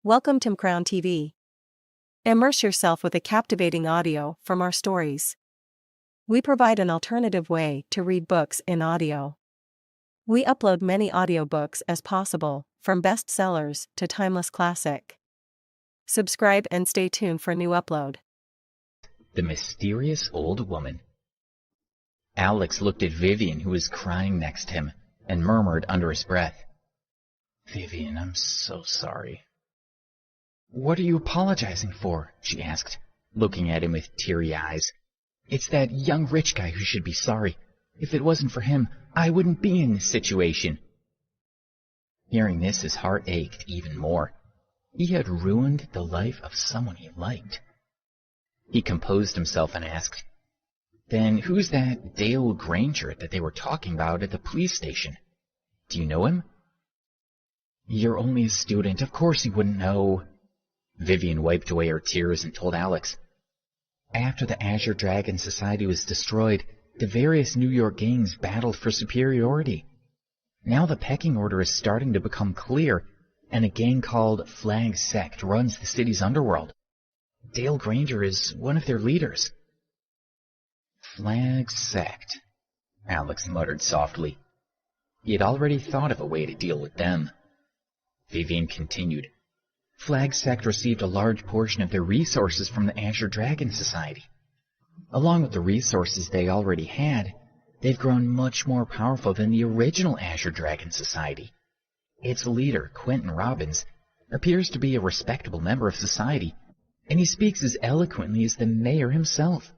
Welcome to Crown TV. Immerse yourself with a captivating audio from our stories. We provide an alternative way to read books in audio. We upload many audiobooks as possible, from bestsellers to timeless classic. Subscribe and stay tuned for new upload. The Mysterious Old Woman. Alex looked at Vivian, who was crying next to him, and murmured under his breath, "Vivian, I'm so sorry." "What are you apologizing for?" she asked, looking at him with teary eyes. "It's that young rich guy who should be sorry. If it wasn't for him, I wouldn't be in this situation." Hearing this, his heart ached even more. He had ruined the life of someone he liked. He composed himself and asked, "Then who's that Dale Granger that they were talking about at the police station? Do you know him?" "You're only a student. Of course you wouldn't know." Vivian wiped away her tears and told Alex, "After the Azure Dragon Society was destroyed, the various New York gangs battled for superiority. Now the pecking order is starting to become clear, and a gang called Flag Sect runs the city's underworld. Dale Granger is one of their leaders." "Flag Sect," Alex muttered softly. He had already thought of a way to deal with them. Vivian continued, "Flag Sect received a large portion of their resources from the Azure Dragon Society. Along with the resources they already had, they've grown much more powerful than the original Azure Dragon Society. Its leader, Quentin Robbins, appears to be a respectable member of society, and he speaks as eloquently as the mayor himself.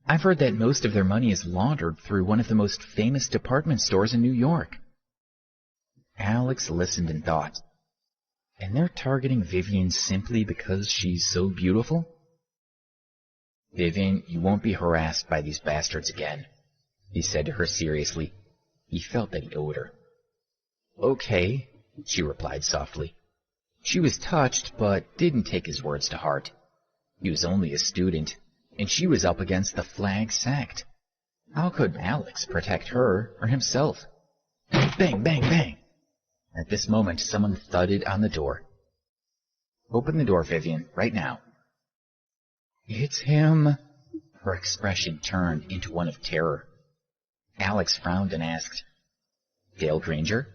I've heard that most of their money is laundered through one of the most famous department stores in New York." Alex listened and thought, and they're targeting Vivian simply because she's so beautiful? "Vivian, you won't be harassed by these bastards again," he said to her seriously. He felt that he owed her. "Okay," she replied softly. She was touched, but didn't take his words to heart. He was only a student, and she was up against the Flag Sect. How could Alex protect her or himself? Bang, bang, bang! At this moment, someone thudded on the door. "Open the door, Vivian, right now." "It's him." Her expression turned into one of terror. Alex frowned and asked, "Dale Granger?"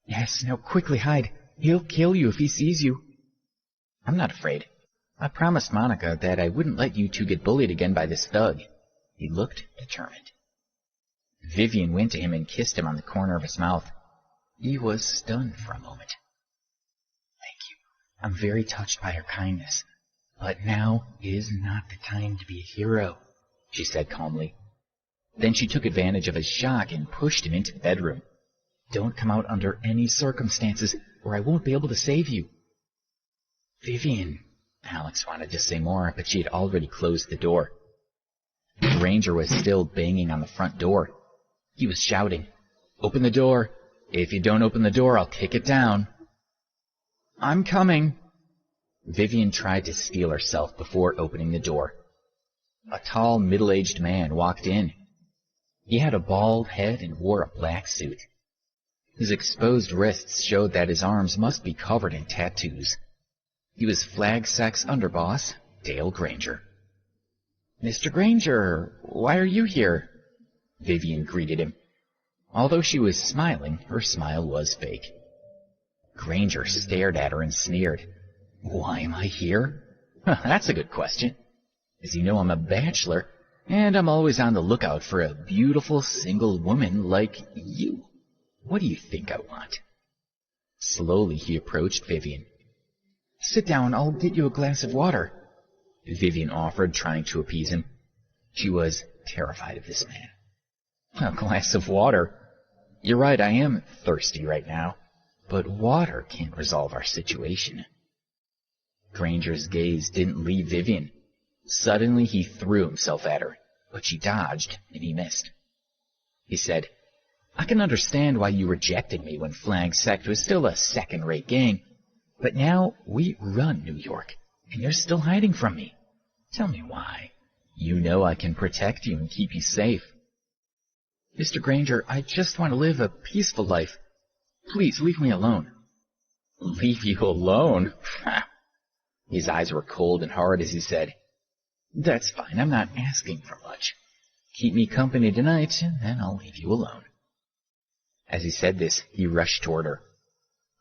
"Yes, now quickly hide. He'll kill you if he sees you." "I'm not afraid. I promised Monica that I wouldn't let you two get bullied again by this thug." He looked determined. Vivian went to him and kissed him on the corner of his mouth. He was stunned for a moment. "Thank you. I'm very touched by her kindness. But now is not the time to be a hero," she said calmly. Then she took advantage of his shock and pushed him into the bedroom. "Don't come out under any circumstances, or I won't be able to save you." "Vivian," Alex wanted to say more, but she had already closed the door. Granger was still banging on the front door. He was shouting, "Open the door! If you don't open the door, I'll kick it down." "I'm coming." Vivian tried to steel herself before opening the door. A tall, middle-aged man walked in. He had a bald head and wore a black suit. His exposed wrists showed that his arms must be covered in tattoos. He was Flag Sect's underboss, Dale Granger. "Mr. Granger, why are you here?" Vivian greeted him. Although she was smiling, her smile was fake. Granger stared at her and sneered. "Why am I here? That's a good question. As you know, I'm a bachelor, and I'm always on the lookout for a beautiful single woman like you. What do you think I want?" Slowly he approached Vivian. "Sit down, I'll get you a glass of water," Vivian offered, trying to appease him. She was terrified of this man. "A glass of water? You're right, I am thirsty right now, but water can't resolve our situation." Granger's gaze didn't leave Vivian. Suddenly he threw himself at her, but she dodged and he missed. He said, "I can understand why you rejected me when Flag Sect was still a second-rate gang, but now we run New York, and you're still hiding from me. Tell me why. You know I can protect you and keep you safe." "Mr. Granger, I just want to live a peaceful life. Please leave me alone." Leave you alone? His eyes were cold and hard as he said, "That's fine, I'm not asking for much. Keep me company tonight, and then I'll leave you alone." As he said this, he rushed toward her.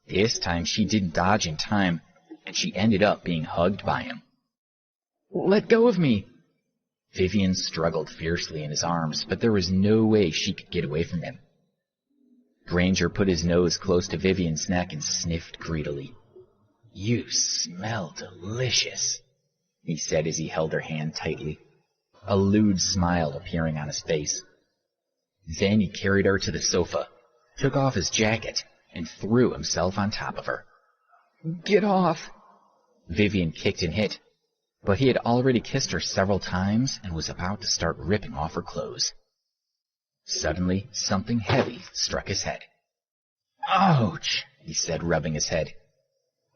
This time she didn't dodge in time, and she ended up being hugged by him. "Let go of me!" Vivian struggled fiercely in his arms, but there was no way she could get away from him. Granger put his nose close to Vivian's neck and sniffed greedily. "You smell delicious," he said as he held her hand tightly, a lewd smile appearing on his face. Then he carried her to the sofa, took off his jacket, and threw himself on top of her. "Get off!" Vivian kicked and hit, but he had already kissed her several times and was about to start ripping off her clothes. Suddenly, something heavy struck his head. "Ouch!" he said, rubbing his head.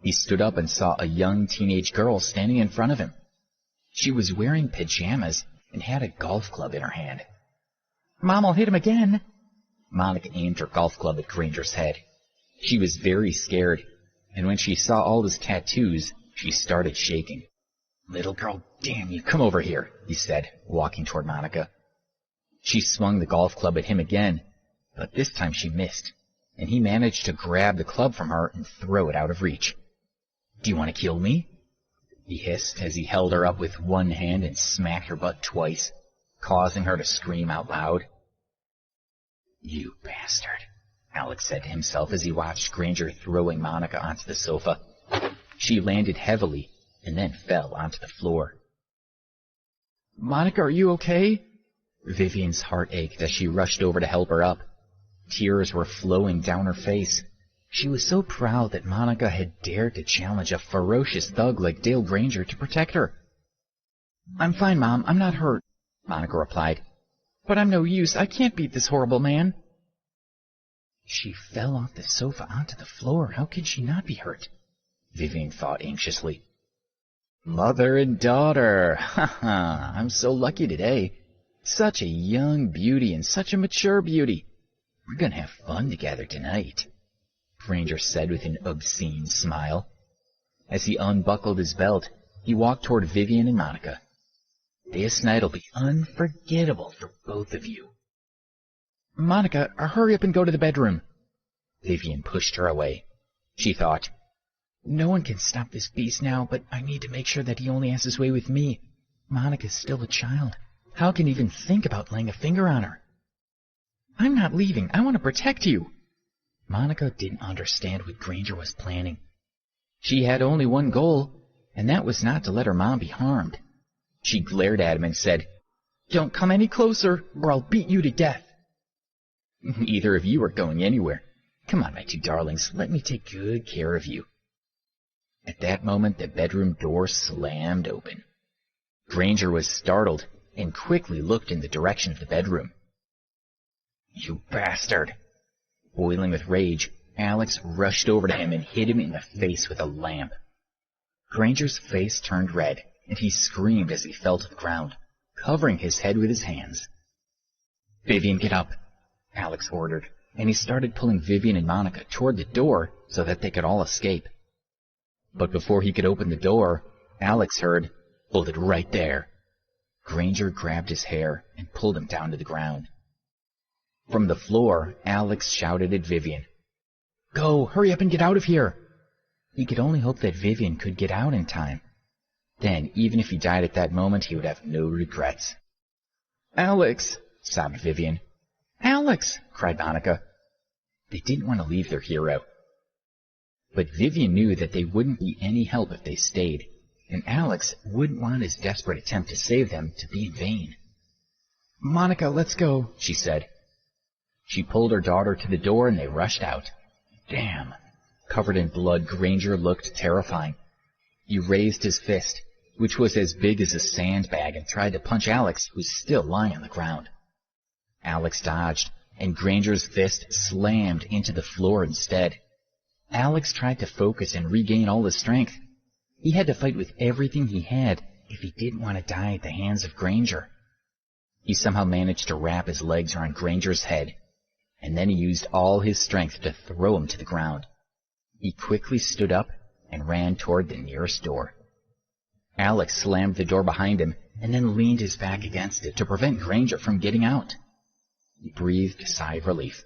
He stood up and saw a young teenage girl standing in front of him. She was wearing pajamas and had a golf club in her hand. "Mom'll hit him again." Monica aimed her golf club at Granger's head. She was very scared, and when she saw all his tattoos, she started shaking. "Little girl, damn you, come over here," he said, walking toward Monica. She swung the golf club at him again, but this time she missed, and he managed to grab the club from her and throw it out of reach. "Do you want to kill me?" he hissed as he held her up with one hand and smacked her butt twice, causing her to scream out loud. "You bastard," Alex said to himself as he watched Granger throwing Monica onto the sofa. She landed heavily and then fell onto the floor. "Monica, are you okay?" Vivian's heart ached as she rushed over to help her up. Tears were flowing down her face. She was so proud that Monica had dared to challenge a ferocious thug like Dale Granger to protect her. "I'm fine, Mom. I'm not hurt," Monica replied. "But I'm no use. I can't beat this horrible man." She fell off the sofa onto the floor. How could she not be hurt? Vivian thought anxiously. Mother and daughter. Ha! I'm so lucky today. Such a young beauty and such a mature beauty. We're going to have fun together tonight, Granger said with an obscene smile. As he unbuckled his belt, he walked toward Vivian and Monica. This night'll be unforgettable for both of you. Monica, hurry up and go to the bedroom. Vivian pushed her away. She thought, no one can stop this beast now, but I need to make sure that he only has his way with me. Monica's still a child. How can he even think about laying a finger on her? I'm not leaving. I want to protect you. Monica didn't understand what Granger was planning. She had only one goal, and that was not to let her mom be harmed. She glared at him and said, Don't come any closer, or I'll beat you to death. Neither of you are going anywhere. Come on, my two darlings, let me take good care of you. At that moment, the bedroom door slammed open. Granger was startled and quickly looked in the direction of the bedroom. You bastard! Boiling with rage, Alex rushed over to him and hit him in the face with a lamp. Granger's face turned red, and he screamed as he fell to the ground, covering his head with his hands. Vivian, get up, Alex ordered, and he started pulling Vivian and Monica toward the door so that they could all escape. But before he could open the door, Alex heard, Hold it right there. Granger grabbed his hair and pulled him down to the ground. From the floor, Alex shouted at Vivian, Go, hurry up and get out of here. He could only hope that Vivian could get out in time. Then, even if he died at that moment, he would have no regrets. Alex, sobbed Vivian. Alex, cried Monica. They didn't want to leave their hero. But Vivian knew that they wouldn't be any help if they stayed, and Alex wouldn't want his desperate attempt to save them to be in vain. Monica, let's go, she said. She pulled her daughter to the door and they rushed out. Damn. Covered in blood, Granger looked terrifying. He raised his fist, which was as big as a sandbag, and tried to punch Alex, who was still lying on the ground. Alex dodged, and Granger's fist slammed into the floor instead. Alex tried to focus and regain all his strength. He had to fight with everything he had if he didn't want to die at the hands of Granger. He somehow managed to wrap his legs around Granger's head, and then he used all his strength to throw him to the ground. He quickly stood up and ran toward the nearest door. Alex slammed the door behind him and then leaned his back against it to prevent Granger from getting out. He breathed a sigh of relief.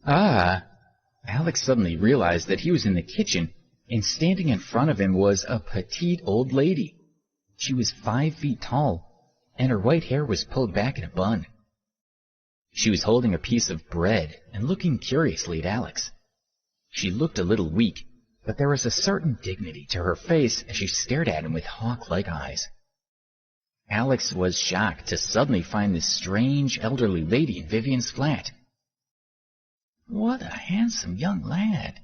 Alex suddenly realized that he was in the kitchen, and standing in front of him was a petite old lady. She was 5 feet tall, and her white hair was pulled back in a bun. She was holding a piece of bread and looking curiously at Alex. She looked a little weak, but there was a certain dignity to her face as she stared at him with hawk-like eyes. Alex was shocked to suddenly find this strange elderly lady in Vivian's flat. "What a handsome young lad,"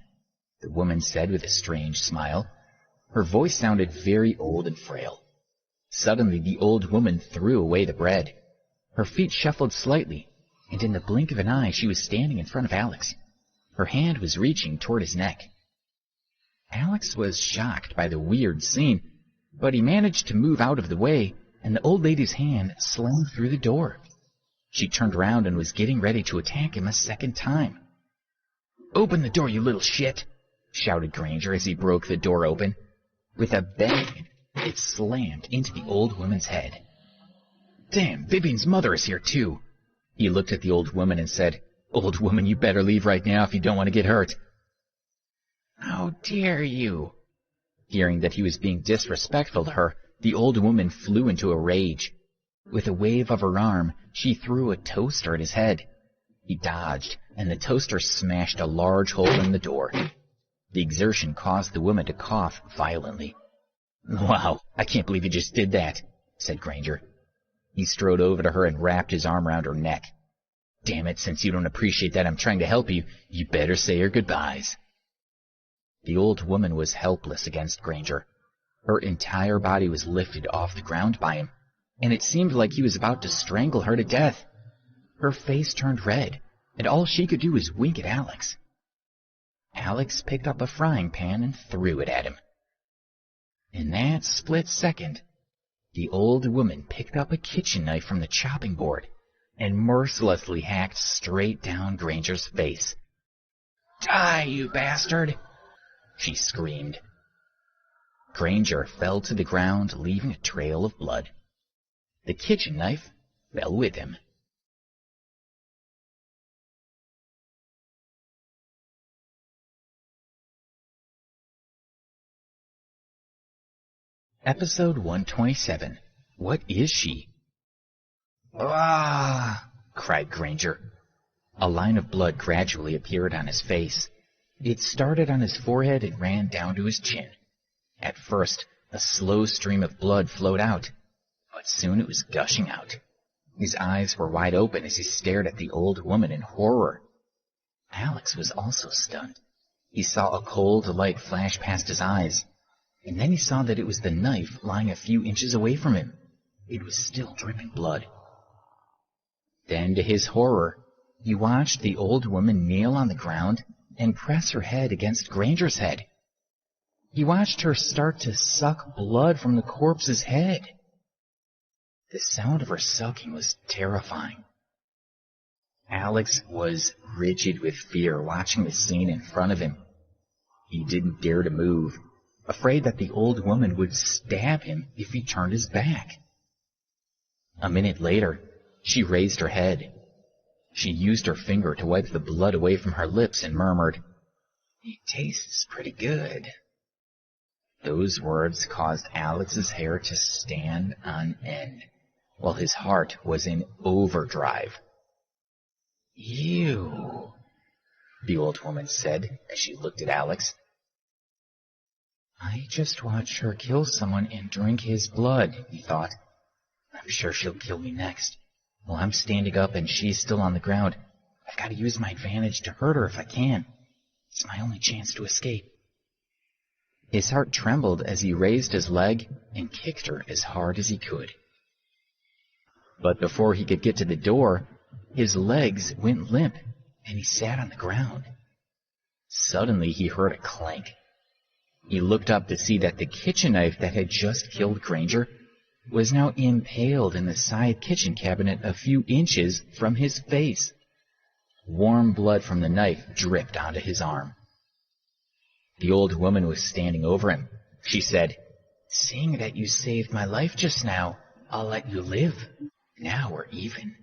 the woman said with a strange smile. Her voice sounded very old and frail. Suddenly the old woman threw away the bread. Her feet shuffled slightly, and in the blink of an eye she was standing in front of Alex. Her hand was reaching toward his neck. Alex was shocked by the weird scene, but he managed to move out of the way, and the old lady's hand slammed through the door. She turned around and was getting ready to attack him a second time. "Open the door, you little shit!" shouted Granger as he broke the door open. With a bang, it slammed into the old woman's head. "Damn, Vivian's mother is here too." He looked at the old woman and said, "Old woman, you better leave right now if you don't want to get hurt." "How dare you!" Hearing that he was being disrespectful to her, the old woman flew into a rage. With a wave of her arm, she threw a toaster at his head. He dodged, and the toaster smashed a large hole in the door. The exertion caused the woman to cough violently. "Wow, I can't believe you just did that," said Granger. He strode over to her and wrapped his arm around her neck. "Damn it, since you don't appreciate that I'm trying to help you, you better say your goodbyes." The old woman was helpless against Granger. Her entire body was lifted off the ground by him, and it seemed like he was about to strangle her to death. Her face turned red, and all she could do was wink at Alex. Alex picked up a frying pan and threw it at him. In that split second, the old woman picked up a kitchen knife from the chopping board and mercilessly hacked straight down Granger's face. "Die, you bastard!" she screamed. Granger fell to the ground, leaving a trail of blood. The kitchen knife fell with him. Episode 127. What is she? "Ah!" cried Granger. A line of blood gradually appeared on his face. It started on his forehead and ran down to his chin. At first, a slow stream of blood flowed out, but soon it was gushing out. His eyes were wide open as he stared at the old woman in horror. Alex was also stunned. He saw a cold light flash past his eyes, and then he saw that it was the knife lying a few inches away from him. It was still dripping blood. Then, to his horror, he watched the old woman kneel on the ground and press her head against Granger's head. He watched her start to suck blood from the corpse's head. The sound of her sucking was terrifying. Alex was rigid with fear watching the scene in front of him. He didn't dare to move, afraid that the old woman would stab him if he turned his back. A minute later, she raised her head. She used her finger to wipe the blood away from her lips and murmured, "It tastes pretty good." Those words caused Alex's hair to stand on end, while his heart was in overdrive. "Ew," the old woman said as she looked at Alex. "I just watched her kill someone and drink his blood," he thought. "I'm sure she'll kill me next. While I'm standing up and she's still on the ground, I've got to use my advantage to hurt her if I can. It's my only chance to escape." His heart trembled as he raised his leg and kicked her as hard as he could. But before he could get to the door, his legs went limp and he sat on the ground. Suddenly he heard a clank. He looked up to see that the kitchen knife that had just killed Granger was now impaled in the side kitchen cabinet a few inches from his face. Warm blood from the knife dripped onto his arm. The old woman was standing over him. She said, "Seeing that you saved my life just now, I'll let you live. Now we're even."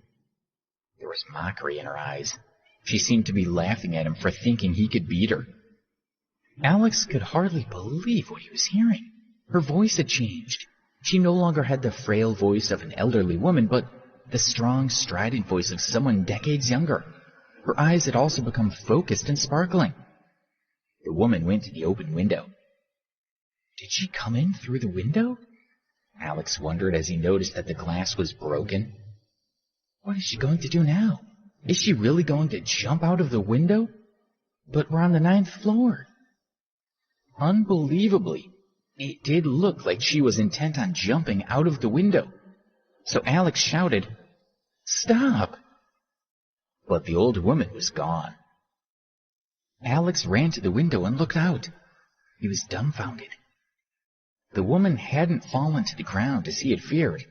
There was mockery in her eyes. She seemed to be laughing at him for thinking he could beat her. Alex could hardly believe what he was hearing. Her voice had changed. She no longer had the frail voice of an elderly woman, but the strong, strident voice of someone decades younger. Her eyes had also become focused and sparkling. The woman went to the open window. Did she come in through the window? Alex wondered as he noticed that the glass was broken. What is she going to do now? Is she really going to jump out of the window? But we're on the 9th floor. Unbelievably, it did look like she was intent on jumping out of the window. So Alex shouted, "Stop!" But the old woman was gone. Alex ran to the window and looked out. He was dumbfounded. The woman hadn't fallen to the ground as he had feared.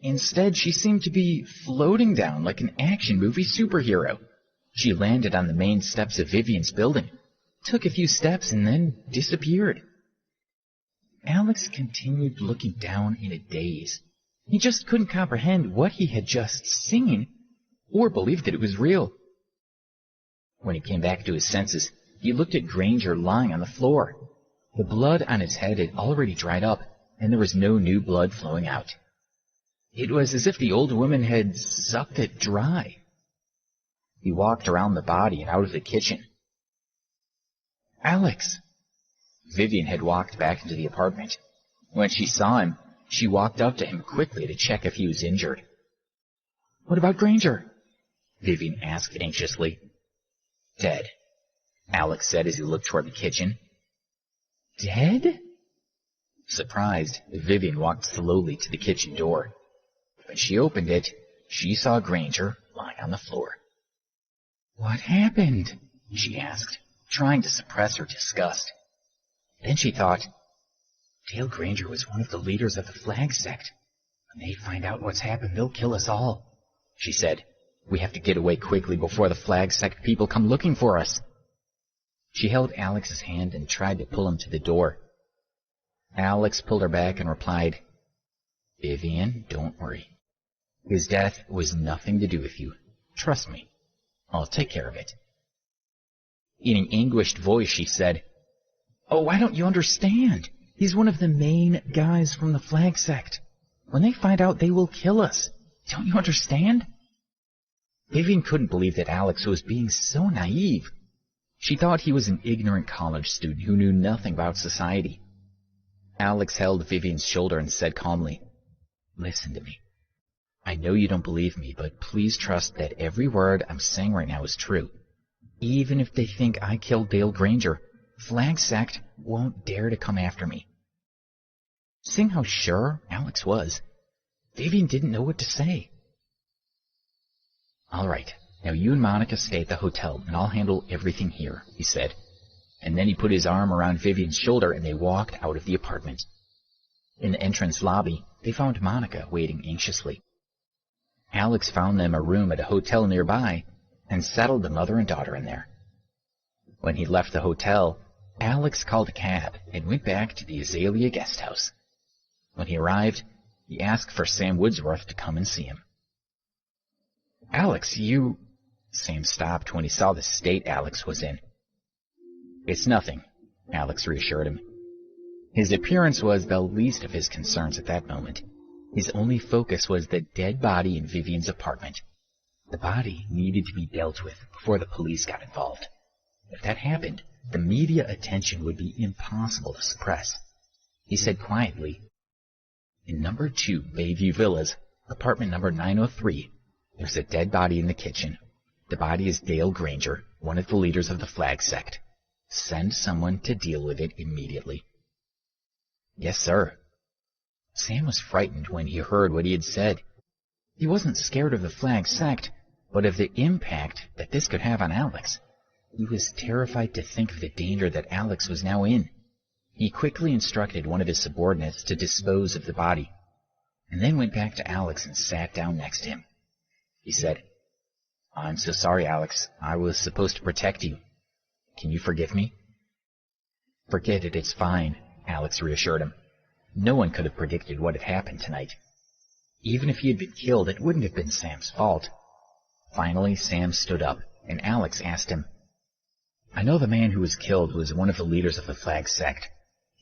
Instead, she seemed to be floating down like an action movie superhero. She landed on the main steps of Vivian's building, took a few steps, and then disappeared. Alex continued looking down in a daze. He just couldn't comprehend what he had just seen, or believe that it was real. When he came back to his senses, he looked at Granger lying on the floor. The blood on his head had already dried up, and there was no new blood flowing out. It was as if the old woman had sucked it dry. He walked around the body and out of the kitchen. "Alex!" Vivian had walked back into the apartment. When she saw him, she walked up to him quickly to check if he was injured. "What about Granger?" Vivian asked anxiously. "Dead," Alex said as he looked toward the kitchen. "Dead?" Surprised, Vivian walked slowly to the kitchen door. When she opened it, she saw Granger lying on the floor. "What happened?" she asked, trying to suppress her disgust. Then she thought, Dale Granger was one of the leaders of the Flag Sect. When they find out what's happened, they'll kill us all. She said, "We have to get away quickly before the Flag Sect people come looking for us." She held Alex's hand and tried to pull him to the door. Alex pulled her back and replied, "Vivian, don't worry. His death was nothing to do with you. Trust me. I'll take care of it." In an anguished voice, she said, "Oh, why don't you understand? He's one of the main guys from the Flag Sect. When they find out, they will kill us. Don't you understand?" Vivian couldn't believe that Alex was being so naive. She thought he was an ignorant college student who knew nothing about society. Alex held Vivian's shoulder and said calmly, "Listen to me. I know you don't believe me, but please trust that every word I'm saying right now is true. Even if they think I killed Dale Granger, Flag Sect won't dare to come after me." Seeing how sure Alex was, Vivian didn't know what to say. "All right, now you and Monica stay at the hotel, and I'll handle everything here," he said. And then he put his arm around Vivian's shoulder, and they walked out of the apartment. In the entrance lobby, they found Monica waiting anxiously. Alex found them a room at a hotel nearby and settled the mother and daughter in there. When he left the hotel, Alex called a cab and went back to the Azalea guest house. When he arrived, he asked for Sam Woodsworth to come and see him. "Alex, you—" Sam stopped when he saw the state Alex was in. "It's nothing," Alex reassured him. His appearance was the least of his concerns at that moment. His only focus was the dead body in Vivian's apartment. The body needed to be dealt with before the police got involved. If that happened, the media attention would be impossible to suppress. He said quietly, "In number 2 Bayview Villas, apartment number 903, there's a dead body in the kitchen. The body is Dale Granger, one of the leaders of the Flag Sect. Send someone to deal with it immediately." "Yes, sir." Sam was frightened when he heard what he had said. He wasn't scared of the Flag Sect, but of the impact that this could have on Alex. He was terrified to think of the danger that Alex was now in. He quickly instructed one of his subordinates to dispose of the body, and then went back to Alex and sat down next to him. He said, "I'm so sorry, Alex. I was supposed to protect you. Can you forgive me?" Forget it, it's fine, Alex reassured him. No one could have predicted what had happened tonight. Even if he had been killed, it wouldn't have been Sam's fault. Finally, Sam stood up, and Alex asked him, I know the man who was killed was one of the leaders of the Flag sect.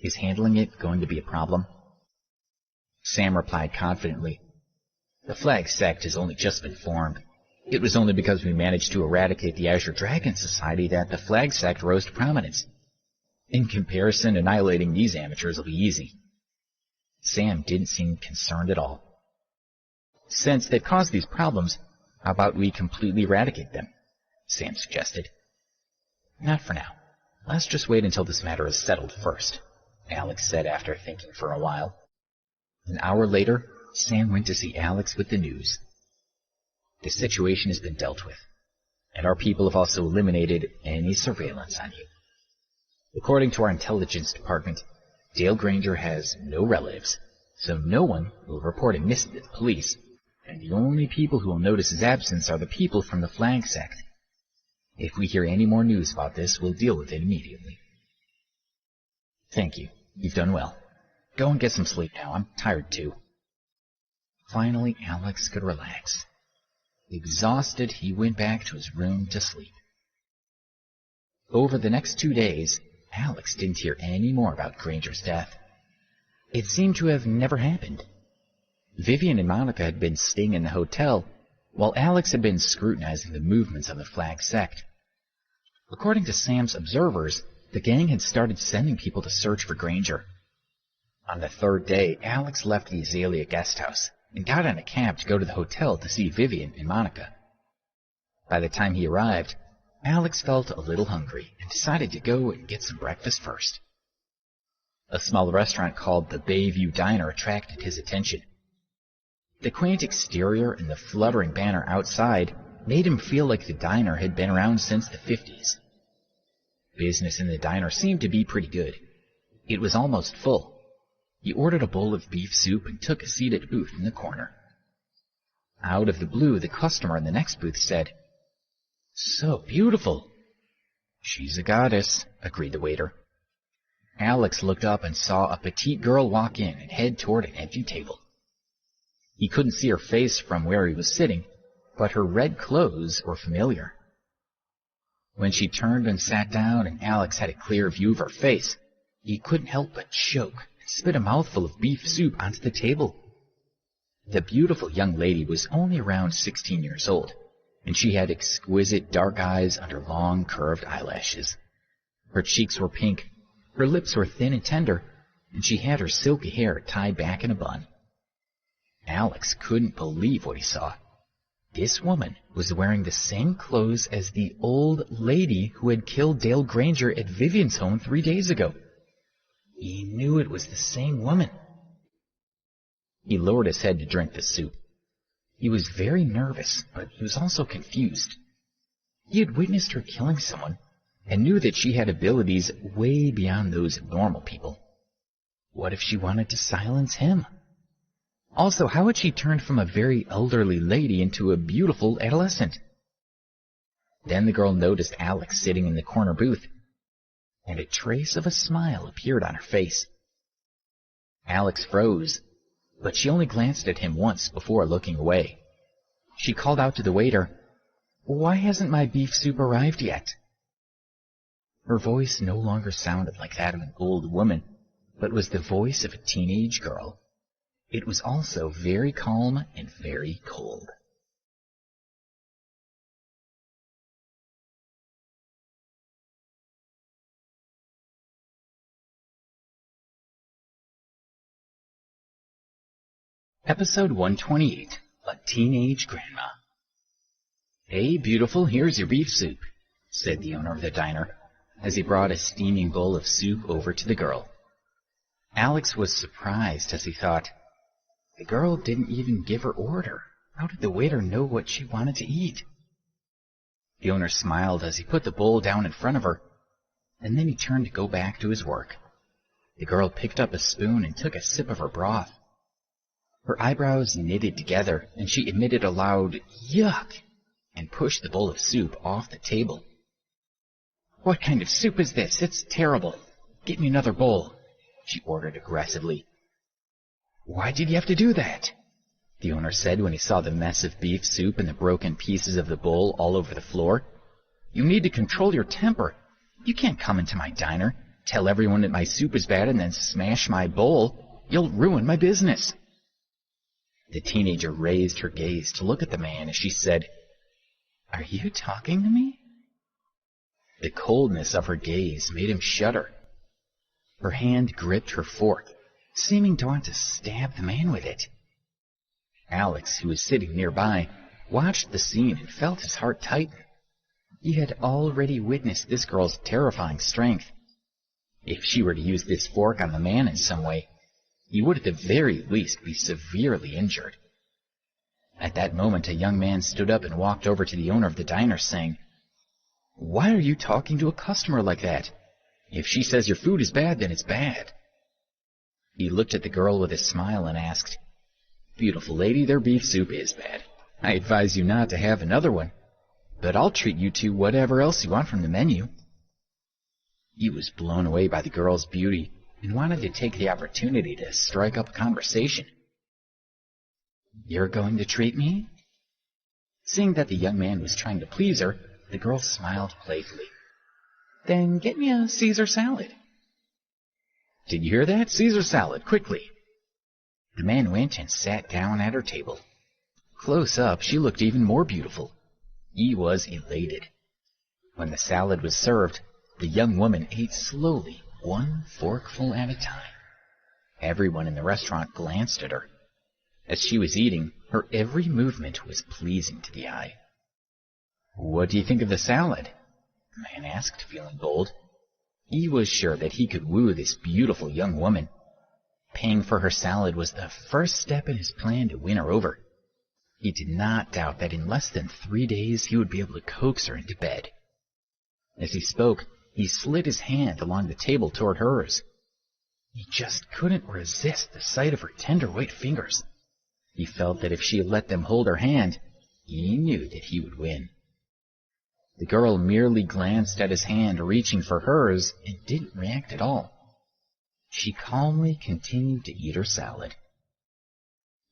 Is handling it going to be a problem? Sam replied confidently, The Flag sect has only just been formed. It was only because we managed to eradicate the Azure Dragon Society that the Flag sect rose to prominence. In comparison, annihilating these amateurs will be easy. Sam didn't seem concerned at all. Since they've caused these problems, how about we completely eradicate them? Sam suggested. Not for now. Let's just wait until this matter is settled first, Alex said after thinking for a while. An hour later, Sam went to see Alex with the news. The situation has been dealt with, and our people have also eliminated any surveillance on you. According to our intelligence department, Dale Granger has no relatives, so no one will report him missing to the police, and the only people who will notice his absence are the people from the Flag sect. If we hear any more news about this, we'll deal with it immediately. Thank you. You've done well. Go and get some sleep now. I'm tired too. Finally, Alex could relax. Exhausted, he went back to his room to sleep. Over the next 2 days, Alex didn't hear any more about Granger's death. It seemed to have never happened. Vivian and Monica had been staying in the hotel, while Alex had been scrutinizing the movements of the Flag sect. According to Sam's observers, the gang had started sending people to search for Granger. On the third day, Alex left the Azalea guest house and got on a cab to go to the hotel to see Vivian and Monica. By the time he arrived, Alex felt a little hungry and decided to go and get some breakfast first. A small restaurant called the Bayview Diner attracted his attention. The quaint exterior and the fluttering banner outside made him feel like the diner had been around since the 50s. Business in the diner seemed to be pretty good. It was almost full. He ordered a bowl of beef soup and took a seat at a booth in the corner. Out of the blue, the customer in the next booth said, "So beautiful." "She's a goddess," agreed the waiter. Alex looked up and saw a petite girl walk in and head toward an empty table. He couldn't see her face from where he was sitting, but her red clothes were familiar. When she turned and sat down and Alex had a clear view of her face, he couldn't help but choke and spit a mouthful of beef soup onto the table. The beautiful young lady was only around 16 years old, and she had exquisite dark eyes under long curved eyelashes. Her cheeks were pink, her lips were thin and tender, and she had her silky hair tied back in a bun. Alex couldn't believe what he saw. This woman was wearing the same clothes as the old lady who had killed Dale Granger at Vivian's home 3 days ago. He knew it was the same woman. He lowered his head to drink the soup. He was very nervous, but he was also confused. He had witnessed her killing someone, and knew that she had abilities way beyond those of normal people. What if she wanted to silence him? Also, how had she turned from a very elderly lady into a beautiful adolescent? Then the girl noticed Alex sitting in the corner booth, and a trace of a smile appeared on her face. Alex froze, but she only glanced at him once before looking away. She called out to the waiter, "Why hasn't my beef soup arrived yet?" Her voice no longer sounded like that of an old woman, but was the voice of a teenage girl. It was also very calm and very cold. Episode 128, A Teenage Grandma. "Hey, beautiful, here's your beef soup," said the owner of the diner, as he brought a steaming bowl of soup over to the girl. Alex was surprised as he thought, the girl didn't even give her order. How did the waiter know what she wanted to eat? The owner smiled as he put the bowl down in front of her, and then he turned to go back to his work. The girl picked up a spoon and took a sip of her broth. Her eyebrows knitted together, and she emitted a loud "yuck" and pushed the bowl of soup off the table. "What kind of soup is this? It's terrible. "Get me another bowl," she ordered aggressively. "Why did you have to do that?" the owner said when he saw the mess of beef soup and the broken pieces of the bowl all over the floor. "You need to control your temper. You can't come into my diner, tell everyone that my soup is bad, and then smash my bowl. You'll ruin my business." The teenager raised her gaze to look at the man as she said, "Are you talking to me?" The coldness of her gaze made him shudder. Her hand gripped her fork, seeming to want to stab the man with it. Alex, who was sitting nearby, watched the scene and felt his heart tighten. He had already witnessed this girl's terrifying strength. If she were to use this fork on the man in some way, he would at the very least be severely injured. At that moment, a young man stood up and walked over to the owner of the diner, saying, "Why are you talking to a customer like that? If she says your food is bad, then it's bad." He looked at the girl with a smile and asked, "Beautiful lady, their beef soup is bad. I advise you not to have another one, but I'll treat you to whatever else you want from the menu." He was blown away by the girl's beauty and wanted to take the opportunity to strike up a conversation. "You're going to treat me?" Seeing that the young man was trying to please her, the girl smiled playfully. "Then get me a Caesar salad." "Did you hear that? Caesar salad, quickly." The man went and sat down at her table. Close up, she looked even more beautiful. He was elated. When the salad was served, the young woman ate slowly, one forkful at a time. Everyone in the restaurant glanced at her. As she was eating, her every movement was pleasing to the eye. "What do you think of the salad?" the man asked, feeling bold. He was sure that he could woo this beautiful young woman. Paying for her salad was the first step in his plan to win her over. He did not doubt that in less than 3 days he would be able to coax her into bed. As he spoke, he slid his hand along the table toward hers. He just couldn't resist the sight of her tender white fingers. He felt that if she let them hold her hand, he knew that he would win. The girl merely glanced at his hand reaching for hers and didn't react at all. She calmly continued to eat her salad.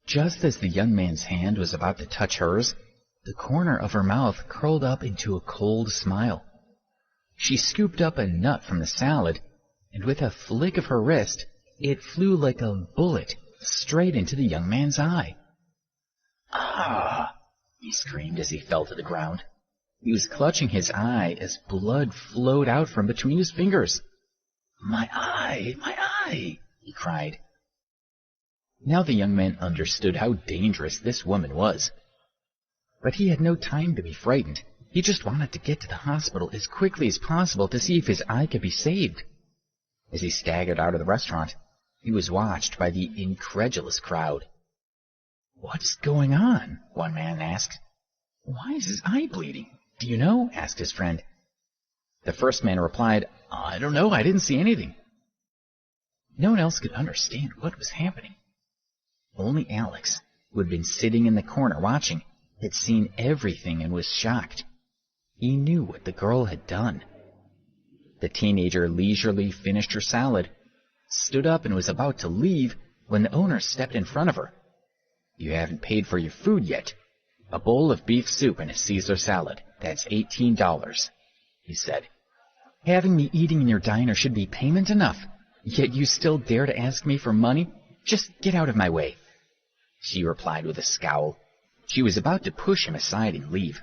Just as the young man's hand was about to touch hers, the corner of her mouth curled up into a cold smile. She scooped up a nut from the salad, and with a flick of her wrist, it flew like a bullet straight into the young man's eye. "Ah!" he screamed as he fell to the ground. He was clutching his eye as blood flowed out from between his fingers. "My eye! My eye!" he cried. Now the young man understood how dangerous this woman was. But he had no time to be frightened. He just wanted to get to the hospital as quickly as possible to see if his eye could be saved. As he staggered out of the restaurant, he was watched by the incredulous crowd. "What's going on?" one man asked. "Why is his eye bleeding? Do you know?" asked his friend. The first man replied, "I don't know, I didn't see anything." No one else could understand what was happening. Only Alex, who had been sitting in the corner watching, had seen everything and was shocked. He knew what the girl had done. The teenager leisurely finished her salad, stood up and was about to leave when the owner stepped in front of her. "You haven't paid for your food yet. A bowl of beef soup and a Caesar salad. That's $18, he said. "Having me eating in your diner should be payment enough, yet you still dare to ask me for money? Just get out of my way," she replied with a scowl. She was about to push him aside and leave.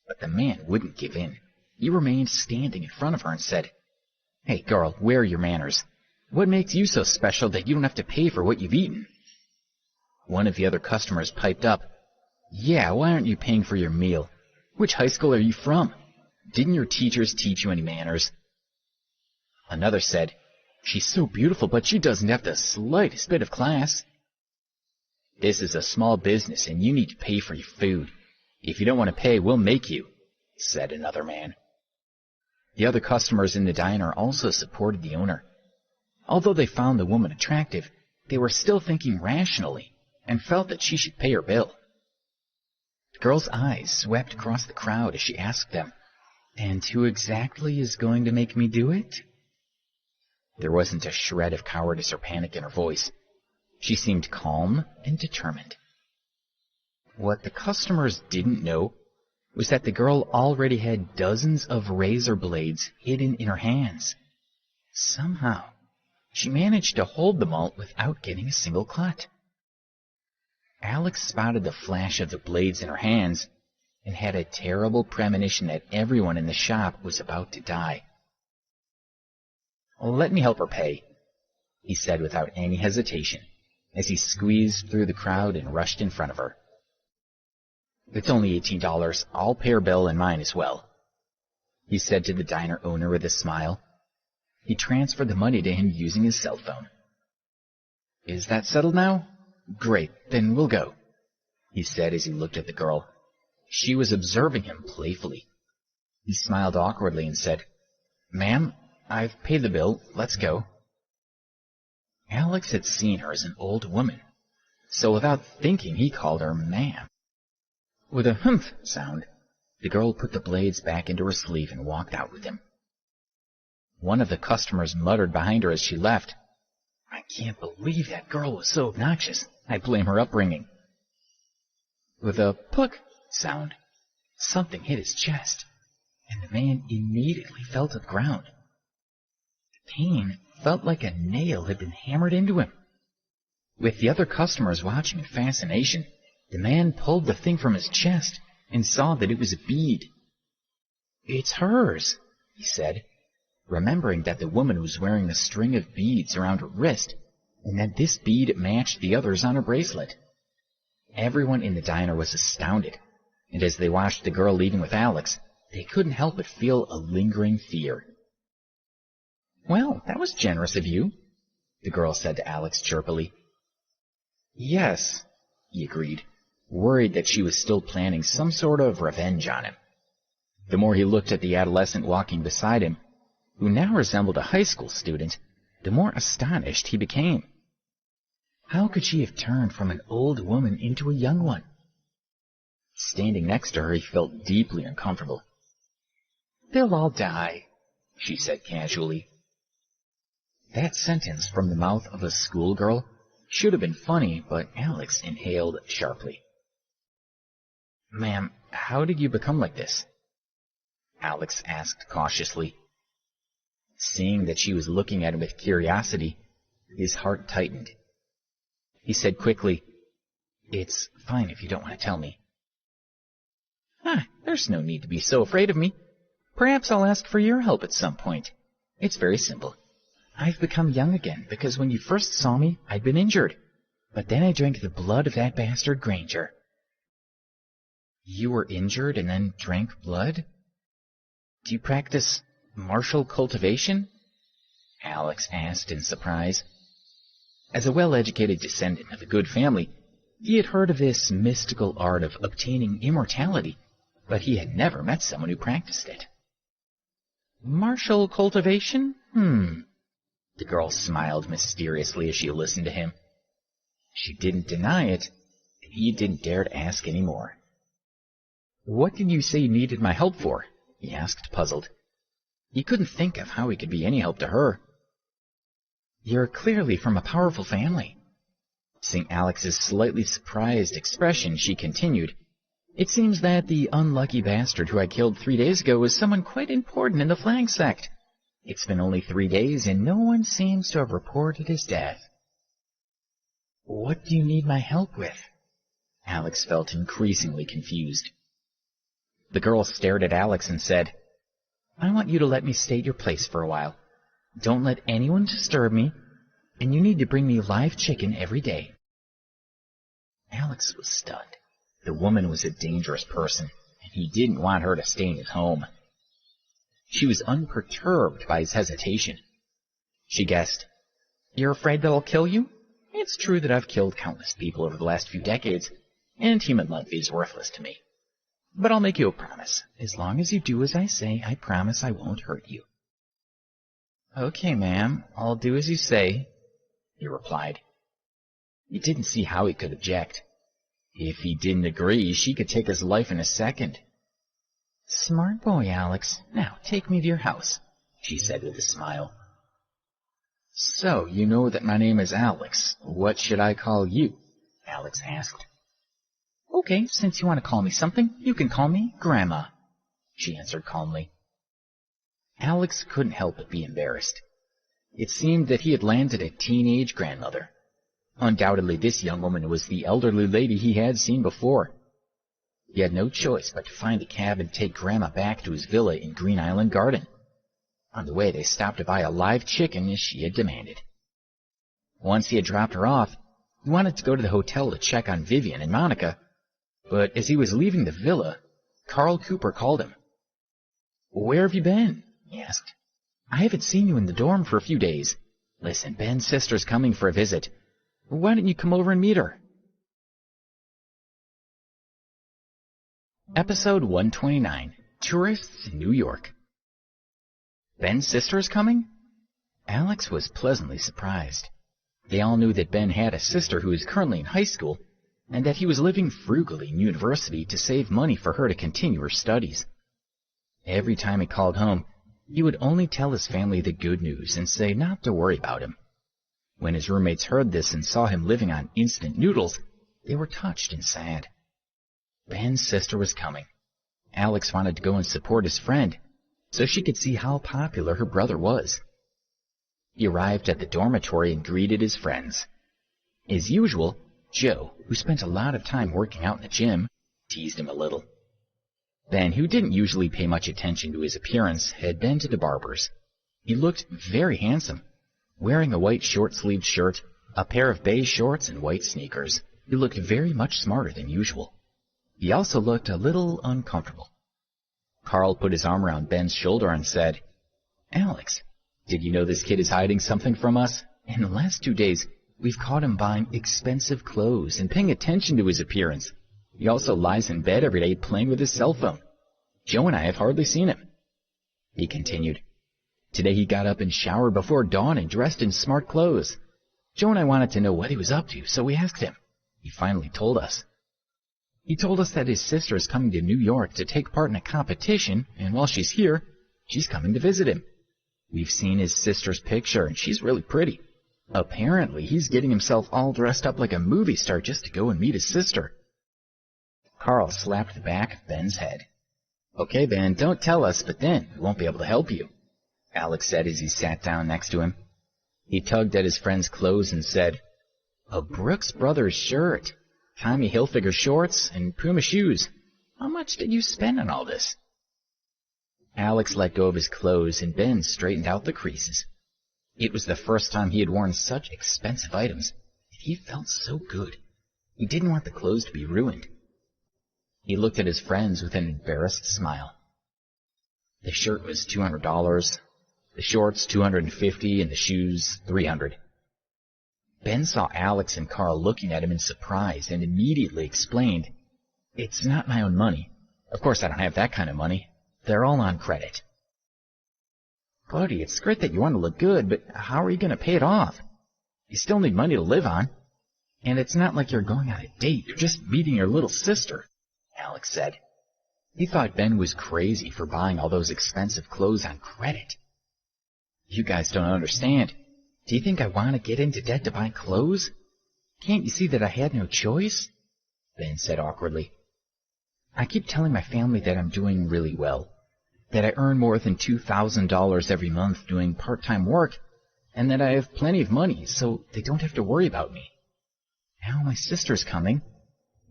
But the man wouldn't give in. He remained standing in front of her and said, "Hey, girl, where are your manners? What makes you so special that you don't have to pay for what you've eaten?" One of the other customers piped up, "Yeah, why aren't you paying for your meal? Which high school are you from? Didn't your teachers teach you any manners?" Another said, "She's so beautiful, but she doesn't have the slightest bit of class." "This is a small business, and you need to pay for your food. If you don't want to pay, we'll make you," said another man. The other customers in the diner also supported the owner. Although they found the woman attractive, they were still thinking rationally and felt that she should pay her bill. The girl's eyes swept across the crowd as she asked them, "And who exactly is going to make me do it?" There wasn't a shred of cowardice or panic in her voice. She seemed calm and determined. What the customers didn't know was that the girl already had dozens of razor blades hidden in her hands. Somehow, she managed to hold them all without getting a single cut. Alex spotted the flash of the blades in her hands and had a terrible premonition that everyone in the shop was about to die. "Let me help her pay," he said without any hesitation, as he squeezed through the crowd and rushed in front of her. "It's only $18. I'll pay her bill and mine as well," he said to the diner owner with a smile. He transferred the money to him using his cell phone. "Is that settled now? Great, then we'll go," he said as he looked at the girl. She was observing him playfully. He smiled awkwardly and said, "Ma'am, I've paid the bill. Let's go." Alex had seen her as an old woman, so without thinking he called her ma'am. With a humph sound, the girl put the blades back into her sleeve and walked out with him. One of the customers muttered behind her as she left, "I can't believe that girl was so obnoxious. I blame her upbringing." With a "puck" sound, something hit his chest, and the man immediately fell to the ground. The pain felt like a nail had been hammered into him. With the other customers watching in fascination, the man pulled the thing from his chest and saw that it was a bead. "It's hers," he said, remembering that the woman was wearing a string of beads around her wrist, and that this bead matched the others on her bracelet. Everyone in the diner was astounded, and as they watched the girl leaving with Alex, they couldn't help but feel a lingering fear. "Well, that was generous of you," the girl said to Alex chirpily. "Yes," he agreed, worried that she was still planning some sort of revenge on him. The more he looked at the adolescent walking beside him, who now resembled a high school student, the more astonished he became. How could she have turned from an old woman into a young one? Standing next to her, he felt deeply uncomfortable. "They'll all die," she said casually. That sentence from the mouth of a schoolgirl should have been funny, but Alex inhaled sharply. "Ma'am, how did you become like this?" Alex asked cautiously. Seeing that she was looking at him with curiosity, his heart tightened. He said quickly, "It's fine if you don't want to tell me." There's no need to be so afraid of me. Perhaps I'll ask for your help at some point. It's very simple. I've become young again because when you first saw me, I'd been injured. But then I drank the blood of that bastard Granger." "You were injured and then drank blood? Do you practice martial cultivation?" Alex asked in surprise. As a well-educated descendant of a good family, he had heard of this mystical art of obtaining immortality, but he had never met someone who practiced it. "Martial cultivation? The girl smiled mysteriously as she listened to him. She didn't deny it, and he didn't dare to ask any more. "What did you say you needed my help for?" he asked, puzzled. He couldn't think of how he could be any help to her. "You're clearly from a powerful family." Seeing Alex's slightly surprised expression, she continued, "It seems that the unlucky bastard who I killed 3 days ago was someone quite important in the Flang sect. It's been only 3 days, and no one seems to have reported his death." "What do you need my help with?" Alex felt increasingly confused. The girl stared at Alex and said, "I want you to let me stay at your place for a while. Don't let anyone disturb me, and you need to bring me live chicken every day." Alex was stunned. The woman was a dangerous person, and he didn't want her to stay in his home. She was unperturbed by his hesitation. She guessed, "You're afraid that I'll kill you? It's true that I've killed countless people over the last few decades, and human life is worthless to me. But I'll make you a promise. As long as you do as I say, I promise I won't hurt you." "Okay, ma'am, I'll do as you say," he replied. He didn't see how he could object. If he didn't agree, she could take his life in a second. "Smart boy, Alex. Now take me to your house," she said with a smile. So, you know that my name is Alex. What should I call you? Alex asked. Okay, since you want to call me something, you can call me Grandma, she answered calmly. Alex couldn't help but be embarrassed. It seemed that he had landed a teenage grandmother. Undoubtedly, this young woman was the elderly lady he had seen before. He had no choice but to find a cab and take Grandma back to his villa in Green Island Garden. On the way, they stopped to buy a live chicken as she had demanded. Once he had dropped her off, he wanted to go to the hotel to check on Vivian and Monica, but as he was leaving the villa, Carl Cooper called him. Where have you been? He asked. I haven't seen you in the dorm for a few days. Listen, Ben's sister's coming for a visit. Why don't you come over and meet her? Episode 129, Tourists in New York. Ben's sister is coming? Alex was pleasantly surprised. They all knew that Ben had a sister who is currently in high school, and that he was living frugally in university to save money for her to continue her studies. Every time he called home, he would only tell his family the good news and say not to worry about him. When his roommates heard this and saw him living on instant noodles, they were touched and sad. Ben's sister was coming. Alex wanted to go and support his friend, so she could see how popular her brother was. He arrived at the dormitory and greeted his friends. As usual, Joe, who spent a lot of time working out in the gym, teased him a little. Ben, who didn't usually pay much attention to his appearance, had been to the barber's. He looked very handsome, wearing a white short-sleeved shirt, a pair of beige shorts, and white sneakers. He looked very much smarter than usual. He also looked a little uncomfortable. Carl put his arm around Ben's shoulder and said, Alex, did you know this kid is hiding something from us? In the last 2 days, we've caught him buying expensive clothes and paying attention to his appearance. He also lies in bed every day playing with his cell phone. Joe and I have hardly seen him. He continued. Today he got up and showered before dawn and dressed in smart clothes. Joe and I wanted to know what he was up to, so we asked him. He finally told us. He told us that his sister is coming to New York to take part in a competition, and while she's here, she's coming to visit him. We've seen his sister's picture, and she's really pretty. Apparently, he's getting himself all dressed up like a movie star just to go and meet his sister. Carl slapped the back of Ben's head. Okay, Ben, don't tell us, but then we won't be able to help you, Alex said as he sat down next to him. He tugged at his friend's clothes and said, A Brooks Brothers shirt, Tommy Hilfiger shorts, and Puma shoes. How much did you spend on all this? Alex let go of his clothes, and Ben straightened out the creases. It was the first time he had worn such expensive items, and he felt so good. He didn't want the clothes to be ruined. He looked at his friends with an embarrassed smile. The shirt was $200, the shorts $250, and the shoes $300. Ben saw Alex and Carl looking at him in surprise and immediately explained, It's not my own money. Of course I don't have that kind of money. They're all on credit. Buddy, it's great that you want to look good, but how are you going to pay it off? You still need money to live on. And it's not like you're going on a date. You're just meeting your little sister, Alex said. He thought Ben was crazy for buying all those expensive clothes on credit. You guys don't understand. Do you think I want to get into debt to buy clothes? Can't you see that I had no choice? Ben said awkwardly. I keep telling my family that I'm doing really well, that I earn more than $2,000 every month doing part-time work, and that I have plenty of money, so they don't have to worry about me. Now my sister's coming,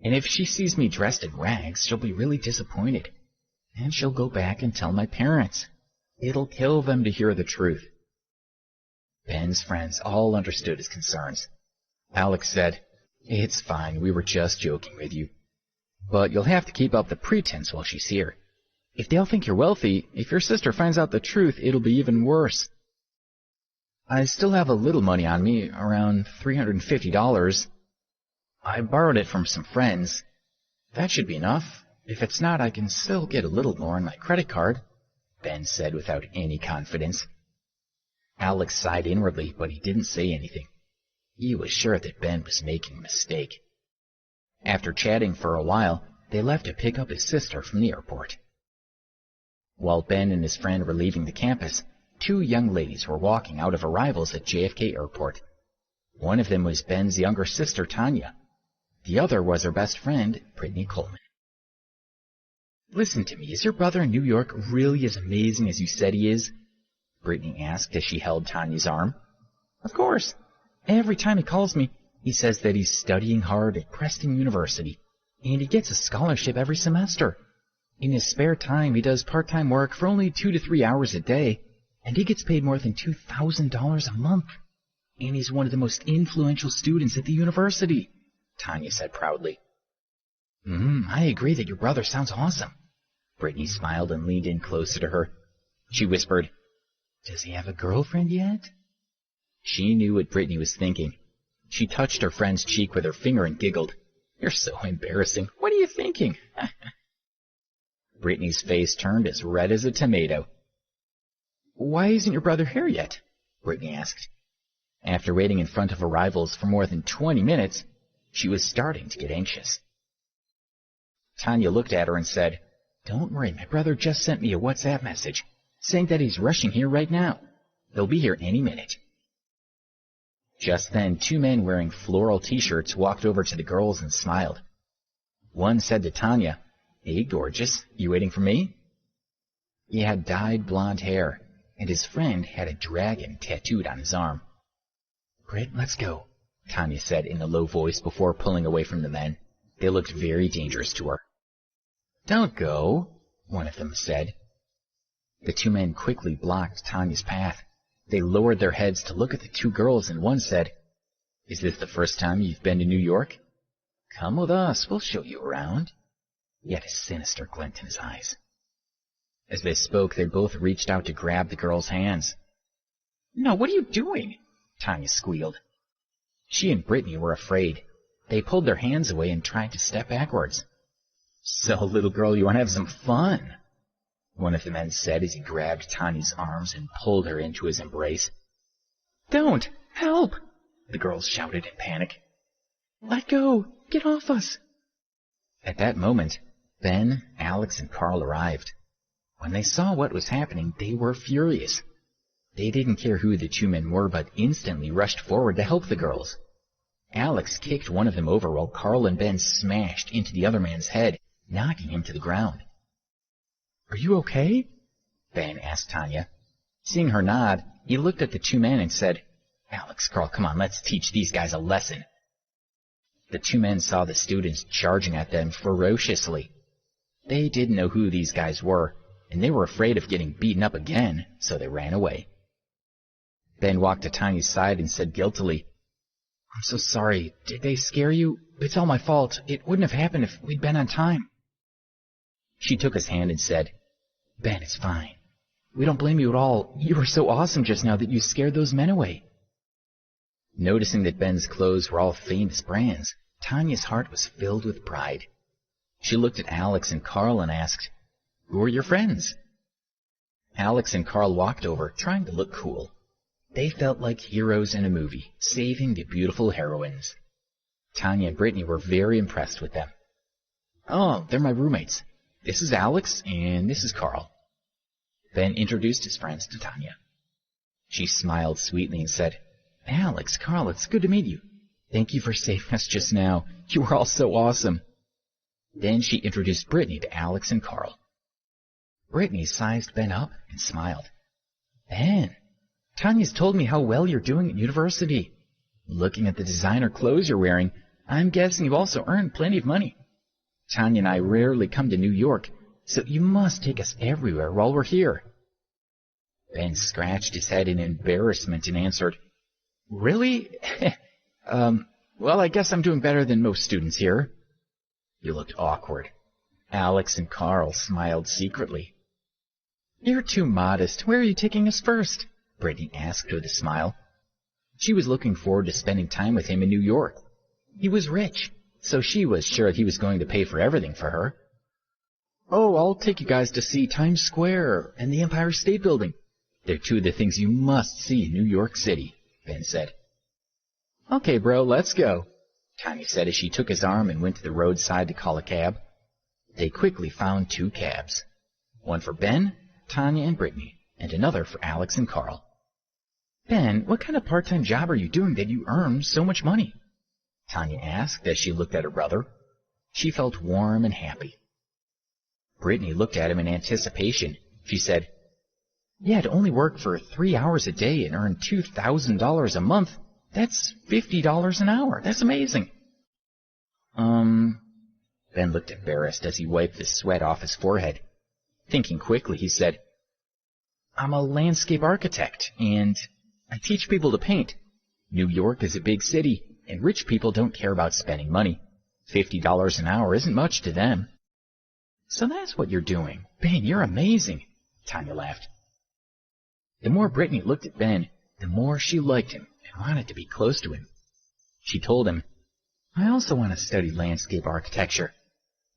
and if she sees me dressed in rags, she'll be really disappointed, and she'll go back and tell my parents. It'll kill them to hear the truth. Ben's friends all understood his concerns. Alex said, It's fine, we were just joking with you. But you'll have to keep up the pretense while she's here. If they'll think you're wealthy, if your sister finds out the truth, it'll be even worse. I still have a little money on me, around $350. I borrowed it from some friends. That should be enough. If it's not, I can still get a little more on my credit card, Ben said without any confidence. Alex sighed inwardly, but he didn't say anything. He was sure that Ben was making a mistake. After chatting for a while, they left to pick up his sister from the airport. While Ben and his friend were leaving the campus, Two young ladies were walking out of arrivals at JFK Airport. One of them was Ben's younger sister, Tanya. The other was her best friend, Brittany Coleman. "Listen to me, is your brother in New York really as amazing as you said he is?" Brittany asked as she held Tanya's arm. "Of course. Every time he calls me, he says that he's studying hard at Preston University, and he gets a scholarship every semester. In his spare time, he does part-time work for only 2 to 3 hours a day, and he gets paid more than $2,000 a month. And he's one of the most influential students at the university," Tanya said proudly. I agree that your brother sounds awesome." Brittany smiled and leaned in closer to her. She whispered, "Does he have a girlfriend yet?" She knew what Brittany was thinking. She touched her friend's cheek with her finger and giggled. "You're so embarrassing. What are you thinking?" Brittany's face turned as red as a tomato. "Why isn't your brother here yet?" Brittany asked. After waiting in front of arrivals for more than 20 minutes, she was starting to get anxious. Tanya looked at her and said, "Don't worry, my brother just sent me a WhatsApp message saying that he's rushing here right now. He'll be here any minute." Just then, two men wearing floral t-shirts walked over to the girls and smiled. One said to Tanya, "Hey, gorgeous, you waiting for me?" He had dyed blonde hair, and his friend had a dragon tattooed on his arm. "Britt, let's go," Tanya said in a low voice before pulling away from the men. They looked very dangerous to her. "Don't go," one of them said. The two men quickly blocked Tanya's path. They lowered their heads to look at the two girls, and one said, "Is this the first time you've been to New York? Come with us, we'll show you around." He had a sinister glint in his eyes. As they spoke, they both reached out to grab the girls' hands. "No, what are you doing?" Tanya squealed. She and Brittany were afraid. They pulled their hands away and tried to step backwards. "So, little girl, you want to have some fun?" one of the men said as he grabbed Tanya's arms and pulled her into his embrace. "Don't! Help!" the girls shouted in panic. "Let go! Get off us!" At that moment, Ben, Alex, and Carl arrived. When they saw what was happening, they were furious. They didn't care who the two men were, but instantly rushed forward to help the girls. Alex kicked one of them over while Carl and Ben smashed into the other man's head, knocking him to the ground. "Are you okay?" Ben asked Tanya. Seeing her nod, he looked at the two men and said, "Alex, Carl, come on, let's teach these guys a lesson." The two men saw the students charging at them ferociously. They didn't know who these guys were, and they were afraid of getting beaten up again, so they ran away. Ben walked to Tanya's side and said guiltily, "I'm so sorry. Did they scare you? It's all my fault. It wouldn't have happened if we'd been on time." She took his hand and said, "Ben, it's fine. We don't blame you at all. You were so awesome just now that you scared those men away." Noticing that Ben's clothes were all famous brands, Tanya's heart was filled with pride. She looked at Alex and Carl and asked, "Who are your friends?" Alex and Carl walked over, trying to look cool. They felt like heroes in a movie, saving the beautiful heroines. Tanya and Brittany were very impressed with them. "Oh, they're my roommates. This is Alex, and this is Carl." Ben introduced his friends to Tanya. She smiled sweetly and said, "Alex, Carl, it's good to meet you. Thank you for saving us just now. You were all so awesome." Then she introduced Brittany to Alex and Carl. Brittany sized Ben up and smiled. "Ben, Tanya's told me how well you're doing at university. Looking at the designer clothes you're wearing, I'm guessing you've also earned plenty of money. Tanya and I rarely come to New York, so you must take us everywhere while we're here." Ben scratched his head in embarrassment and answered, "Really? Well, I guess I'm doing better than most students here." He looked awkward. Alex and Carl smiled secretly. "You're too modest. Where are you taking us first?" Brittany asked with a smile. She was looking forward to spending time with him in New York. He was rich, so she was sure he was going to pay for everything for her. "Oh, I'll take you guys to see Times Square and the Empire State Building. They're two of the things you must see in New York City," Ben said. "Okay, bro, let's go," Tanya said as she took his arm and went to the roadside to call a cab. They quickly found two cabs. One for Ben, Tanya, and Brittany, and another for Alex and Carl. Ben, what kind of part-time job are you doing that you earn so much money? Tanya asked as she looked at her brother. She felt warm and happy. Brittany looked at him in anticipation. She said, "Yeah, to only work for 3 hours a day and earn $2,000 a month, that's $50 an hour. That's amazing." Ben looked embarrassed as he wiped the sweat off his forehead. Thinking quickly, he said, "I'm a landscape architect, and I teach people to paint. New York is a big city, and rich people don't care about spending money. $50 an hour isn't much to them." "So that's what you're doing. Ben, you're amazing," Tanya laughed. The more Brittany looked at Ben, the more she liked him and wanted to be close to him. She told him, "I also want to study landscape architecture.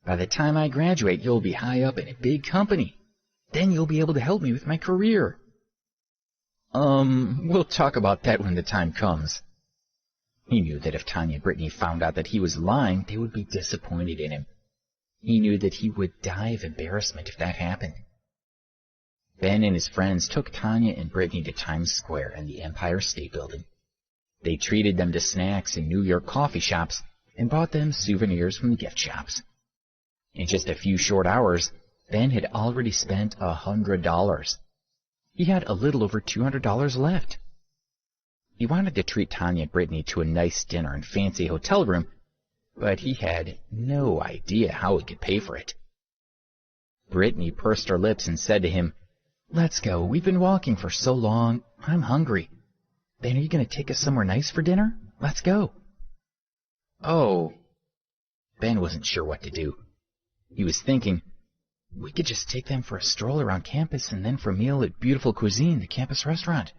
By the time I graduate, you'll be high up in a big company. Then you'll be able to help me with my career." We'll talk about that when the time comes." He knew that if Tanya and Brittany found out that he was lying, they would be disappointed in him. He knew that he would die of embarrassment if that happened. Ben and his friends took Tanya and Brittany to Times Square and the Empire State Building. They treated them to snacks in New York coffee shops and bought them souvenirs from the gift shops. In just a few short hours, Ben had already spent $100. He had a little over $200 left. He wanted to treat Tanya and Brittany to a nice dinner and fancy hotel room, but he had no idea how he could pay for it. Brittany pursed her lips and said to him, "Let's go. We've been walking for so long. I'm hungry. Ben, are you going to take us somewhere nice for dinner? Let's go." Oh. Ben wasn't sure what to do. He was thinking, we could just take them for a stroll around campus and then for a meal at Beautiful Cuisine, the campus restaurant.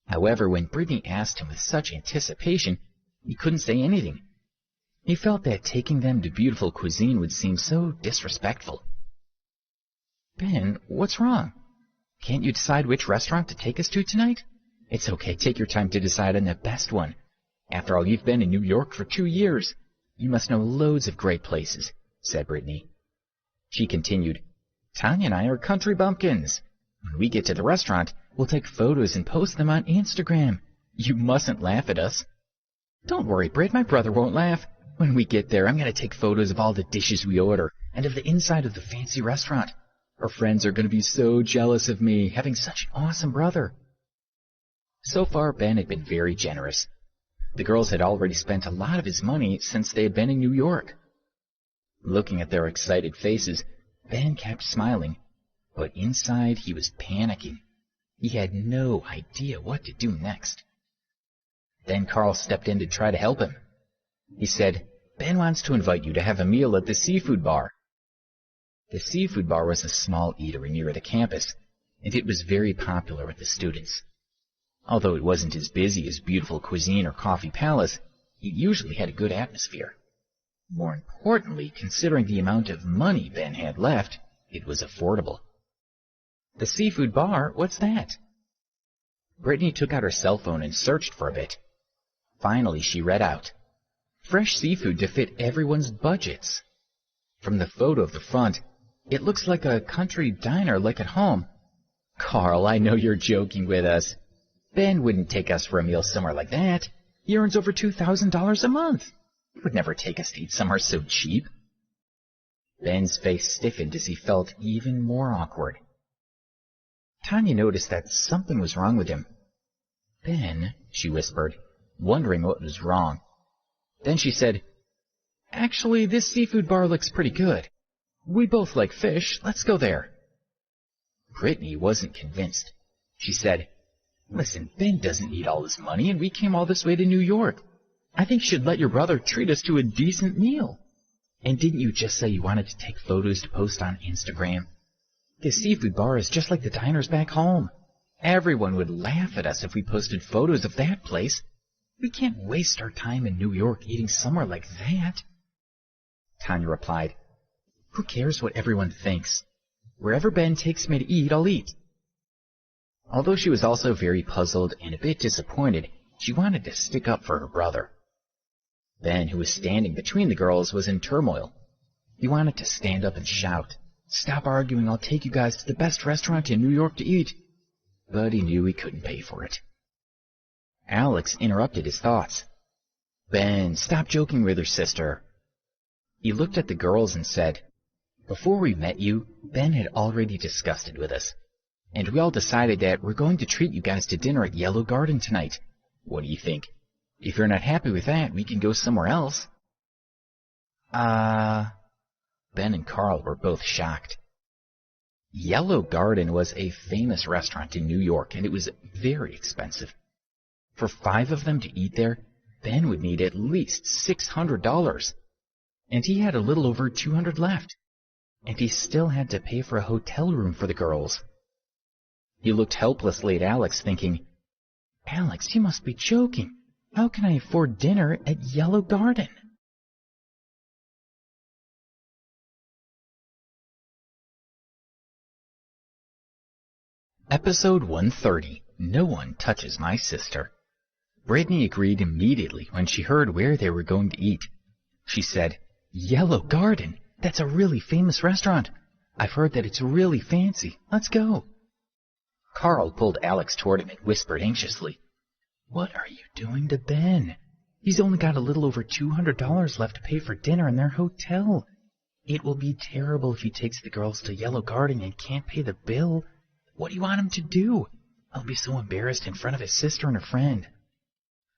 However, when Brittany asked him with such anticipation, he couldn't say anything. He felt that taking them to Beautiful Cuisine would seem so disrespectful. "Ben, what's wrong? Can't you decide which restaurant to take us to tonight?" "It's okay. Take your time to decide on the best one. After all, you've been in New York for 2 years. You must know loads of great places," said Brittany. She continued, "Tanya and I are country bumpkins. When we get to the restaurant, we'll take photos and post them on Instagram. You mustn't laugh at us." "Don't worry, Britt, my brother won't laugh. When we get there, I'm going to take photos of all the dishes we order and of the inside of the fancy restaurant. Our friends are going to be so jealous of me, having such an awesome brother." So far, Ben had been very generous. The girls had already spent a lot of his money since they had been in New York. Looking at their excited faces, Ben kept smiling, but inside he was panicking. He had no idea what to do next. Then Carl stepped in to try to help him. He said, "Ben wants to invite you to have a meal at the Seafood Bar." The Seafood Bar was a small eatery near the campus, and it was very popular with the students. Although it wasn't as busy as Beautiful Cuisine or Coffee Palace, it usually had a good atmosphere. More importantly, considering the amount of money Ben had left, it was affordable. "The Seafood Bar? What's that?" Brittany took out her cell phone and searched for a bit. Finally, she read out, "Fresh seafood to fit everyone's budgets." From the photo of the front, it looks like a country diner like at home. "Carl, I know you're joking with us. Ben wouldn't take us for a meal somewhere like that. He earns over $2,000 a month. He would never take us to eat somewhere so cheap." Ben's face stiffened as he felt even more awkward. Tanya noticed that something was wrong with him. "Ben," she whispered, wondering what was wrong. Then she said, "Actually, this seafood bar looks pretty good. We both like fish. Let's go there." Brittany wasn't convinced. She said, "Listen, Ben doesn't need all this money, and we came all this way to New York. I think you should let your brother treat us to a decent meal. And didn't you just say you wanted to take photos to post on Instagram? This seafood bar is just like the diners back home. Everyone would laugh at us if we posted photos of that place. We can't waste our time in New York eating somewhere like that." Tanya replied, "Who cares what everyone thinks? Wherever Ben takes me to eat, I'll eat." Although she was also very puzzled and a bit disappointed, she wanted to stick up for her brother. Ben, who was standing between the girls, was in turmoil. He wanted to stand up and shout, Stop arguing, I'll take you guys to the best restaurant in New York to eat. But he knew he couldn't pay for it. Alex interrupted his thoughts. Ben, stop joking with your sister. He looked at the girls and said, Before we met you, Ben had already discussed it with us. And we all decided that we're going to treat you guys to dinner at Yellow Garden tonight. What do you think? If you're not happy with that, we can go somewhere else. Ben and Carl were both shocked. Yellow Garden was a famous restaurant in New York, and it was very expensive. For 5 of them to eat there, Ben would need at least $600. And he had a little over $200 left. And he still had to pay for a hotel room for the girls. He looked helplessly at Alex, thinking, Alex, you must be joking. How can I afford dinner at Yellow Garden? Episode 130, No One Touches My Sister. Brittany agreed immediately when she heard where they were going to eat. She said, Yellow Garden? That's a really famous restaurant. I've heard that it's really fancy. Let's go. Carl pulled Alex toward him and whispered anxiously, What are you doing to Ben? He's only got a little over $200 left to pay for dinner in their hotel. It will be terrible if he takes the girls to Yellow Garden and can't pay the bill. What do you want him to do? I'll be so embarrassed in front of his sister and her friend.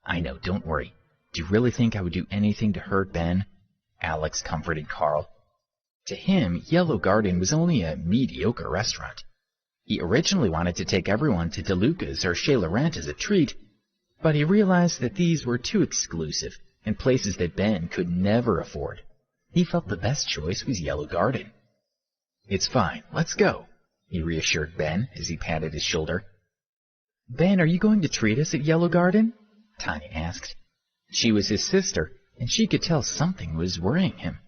I know, don't worry. Do you really think I would do anything to hurt Ben? Alex comforted Carl. To him, Yellow Garden was only a mediocre restaurant. He originally wanted to take everyone to DeLuca's or Chez Laurent as a treat, but he realized that these were too exclusive and places that Ben could never afford. He felt the best choice was Yellow Garden. It's fine, let's go, he reassured Ben as he patted his shoulder. Ben, are you going to treat us at Yellow Garden? Tanya asked. She was his sister, and she could tell something was worrying him.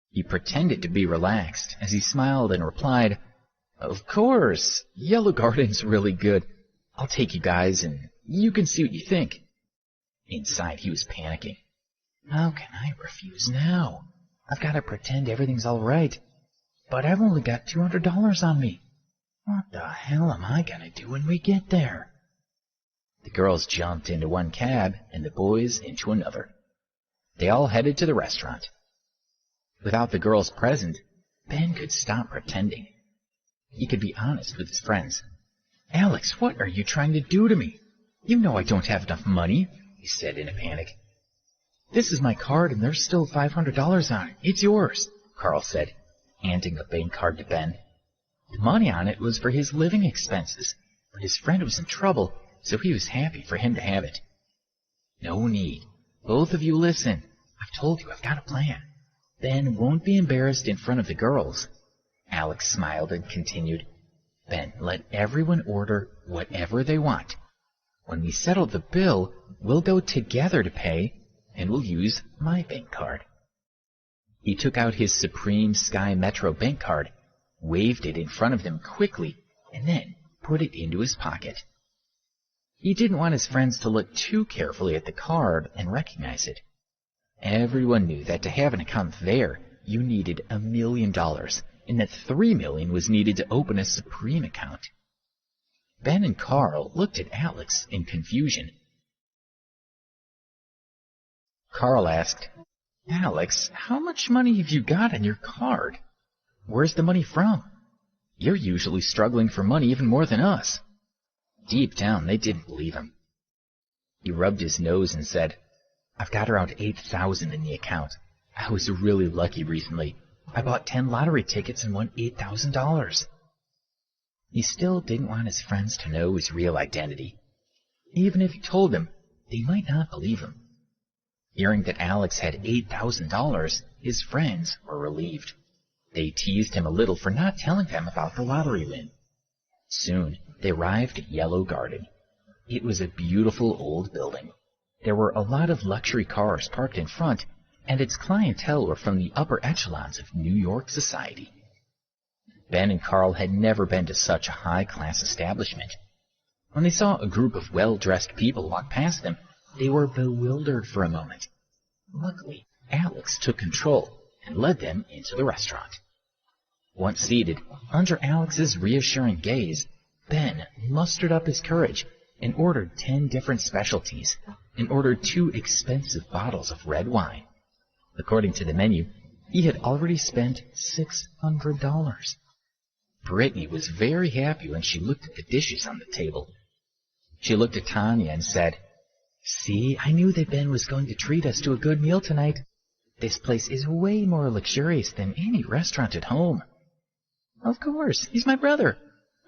He pretended to be relaxed as he smiled and replied, Of course, Yellow Garden's really good. I'll take you guys, and you can see what you think. Inside, he was panicking. How can I refuse now? I've got to pretend everything's all right. But I've only got $200 on me. What the hell am I going to do when we get there? The girls jumped into one cab and the boys into another. They all headed to the restaurant. Without the girls present, Ben could stop pretending. He could be honest with his friends. Alex, what are you trying to do to me? You know I don't have enough money, he said in a panic. This is my card and there's still $500 on it. It's yours, Carl said, handing a bank card to Ben. The money on it was for his living expenses, but his friend was in trouble, so he was happy for him to have it. No need. Both of you listen. I've told you I've got a plan. Ben won't be embarrassed in front of the girls. Alex smiled and continued, Ben, let everyone order whatever they want. When we settle the bill, we'll go together to pay, and we'll use my bank card. He took out his Supreme Sky Metro bank card, waved it in front of them quickly, and then put it into his pocket. He didn't want his friends to look too carefully at the card and recognize it. Everyone knew that to have an account there, you needed $1 million, and that $3 million was needed to open a Supreme account. Ben and Carl looked at Alex in confusion. Carl asked, Alex, how much money have you got on your card? Where's the money from? You're usually struggling for money even more than us. Deep down, they didn't believe him. He rubbed his nose and said, I've got around $8,000 in the account. I was really lucky recently. I bought 10 lottery tickets and won $8,000. He still didn't want his friends to know his real identity. Even if he told them, they might not believe him. Hearing that Alex had $8,000, his friends were relieved. They teased him a little for not telling them about the lottery win. Soon, they arrived at Yellow Garden. It was a beautiful old building. There were a lot of luxury cars parked in front, and its clientele were from the upper echelons of New York society. Ben and Carl had never been to such a high-class establishment. When they saw a group of well-dressed people walk past them, they were bewildered for a moment. Luckily, Alex took control and led them into the restaurant. Once seated, under Alex's reassuring gaze, Ben mustered up his courage and ordered 10 different specialties and ordered 2 expensive bottles of red wine. According to the menu, he had already spent $600. Brittany was very happy when she looked at the dishes on the table. She looked at Tanya and said, "See, I knew that Ben was going to treat us to a good meal tonight. This place is way more luxurious than any restaurant at home." "Of course, he's my brother.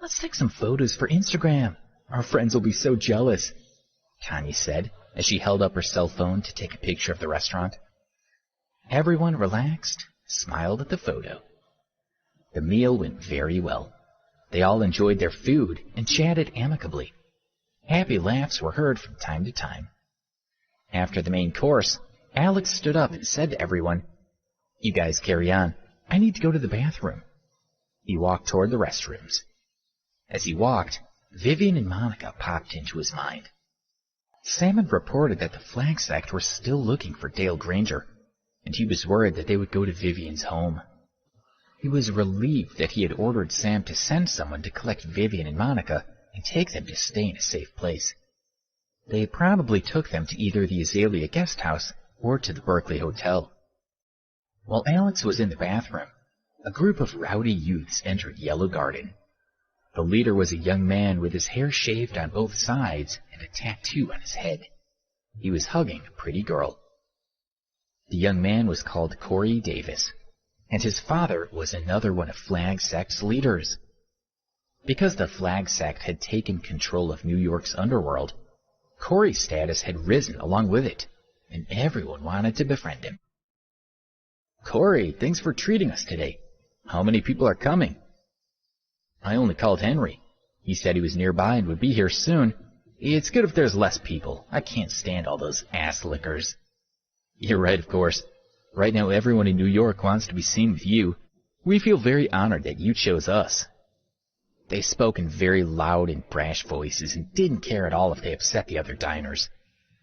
Let's take some photos for Instagram. Our friends will be so jealous," Tanya said as she held up her cell phone to take a picture of the restaurant. Everyone relaxed, smiled at the photo. The meal went very well. They all enjoyed their food and chatted amicably. Happy laughs were heard from time to time. After the main course, Alex stood up and said to everyone, "You guys carry on. I need to go to the bathroom." He walked toward the restrooms. As he walked, Vivian and Monica popped into his mind. Sam had reported that the Flag Sect were still looking for Dale Granger, and he was worried that they would go to Vivian's home. He was relieved that he had ordered Sam to send someone to collect Vivian and Monica and take them to stay in a safe place. They probably took them to either the Azalea guest house or to the Berkeley Hotel. While Alex was in the bathroom, a group of rowdy youths entered Yellow Garden. The leader was a young man with his hair shaved on both sides and a tattoo on his head. He was hugging a pretty girl. The young man was called Corey Davis, and his father was another one of Flag Sect's leaders. Because the Flag Sect had taken control of New York's underworld, Corey's status had risen along with it, and everyone wanted to befriend him. "Corey, thanks for treating us today. How many people are coming?" "I only called Henry. He said he was nearby and would be here soon. It's good if there's less people. I can't stand all those ass lickers." "You're right, of course. Right now everyone in New York wants to be seen with you. We feel very honored that you chose us." They spoke in very loud and brash voices and didn't care at all if they upset the other diners.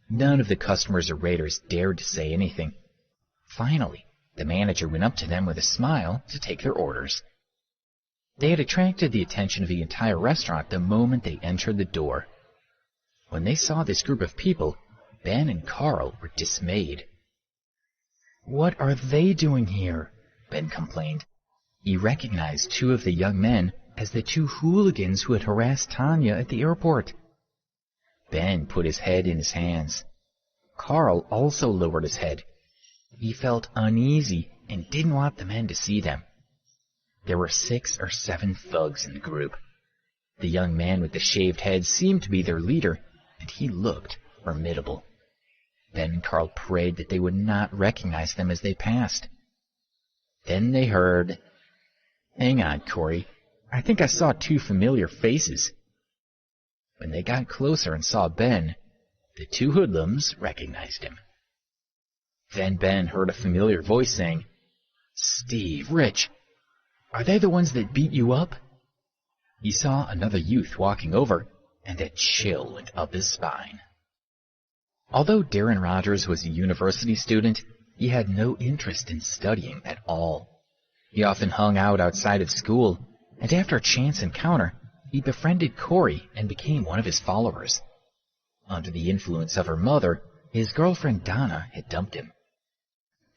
None of the customers or waiters dared to say anything. Finally, the manager went up to them with a smile to take their orders. They had attracted the attention of the entire restaurant the moment they entered the door. When they saw this group of people, Ben and Carl were dismayed. "What are they doing here?" Ben complained. He recognized 2 of the young men as the 2 hooligans who had harassed Tanya at the airport. Ben put his head in his hands. Carl also lowered his head. He felt uneasy and didn't want the men to see them. There were 6 or 7 thugs in the group. The young man with the shaved head seemed to be their leader, and he looked formidable. Ben and Carl prayed that they would not recognize them as they passed. Then they heard, "Hang on, Corey. I think I saw 2 familiar faces." When they got closer and saw Ben, the 2 hoodlums recognized him. Then Ben heard a familiar voice saying, "Steve, Rich, are they the ones that beat you up?" He saw another youth walking over, and a chill went up his spine. Although Darren Rogers was a university student, he had no interest in studying at all. He often hung out outside of school, and after a chance encounter, he befriended Corey and became one of his followers. Under the influence of her mother, his girlfriend Donna had dumped him.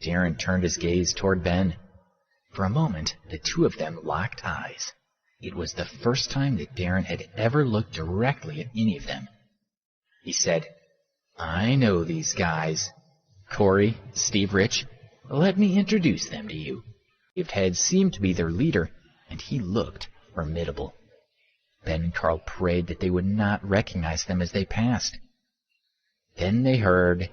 Darren turned his gaze toward Ben. For a moment, the 2 of them locked eyes. It was the first time that Darren had ever looked directly at any of them. He said, "I know these guys. Corey, Steve, Rich, let me introduce them to you." The shaved head seemed to be their leader, and he looked formidable. Ben and Carl prayed that they would not recognize them as they passed. Then they heard,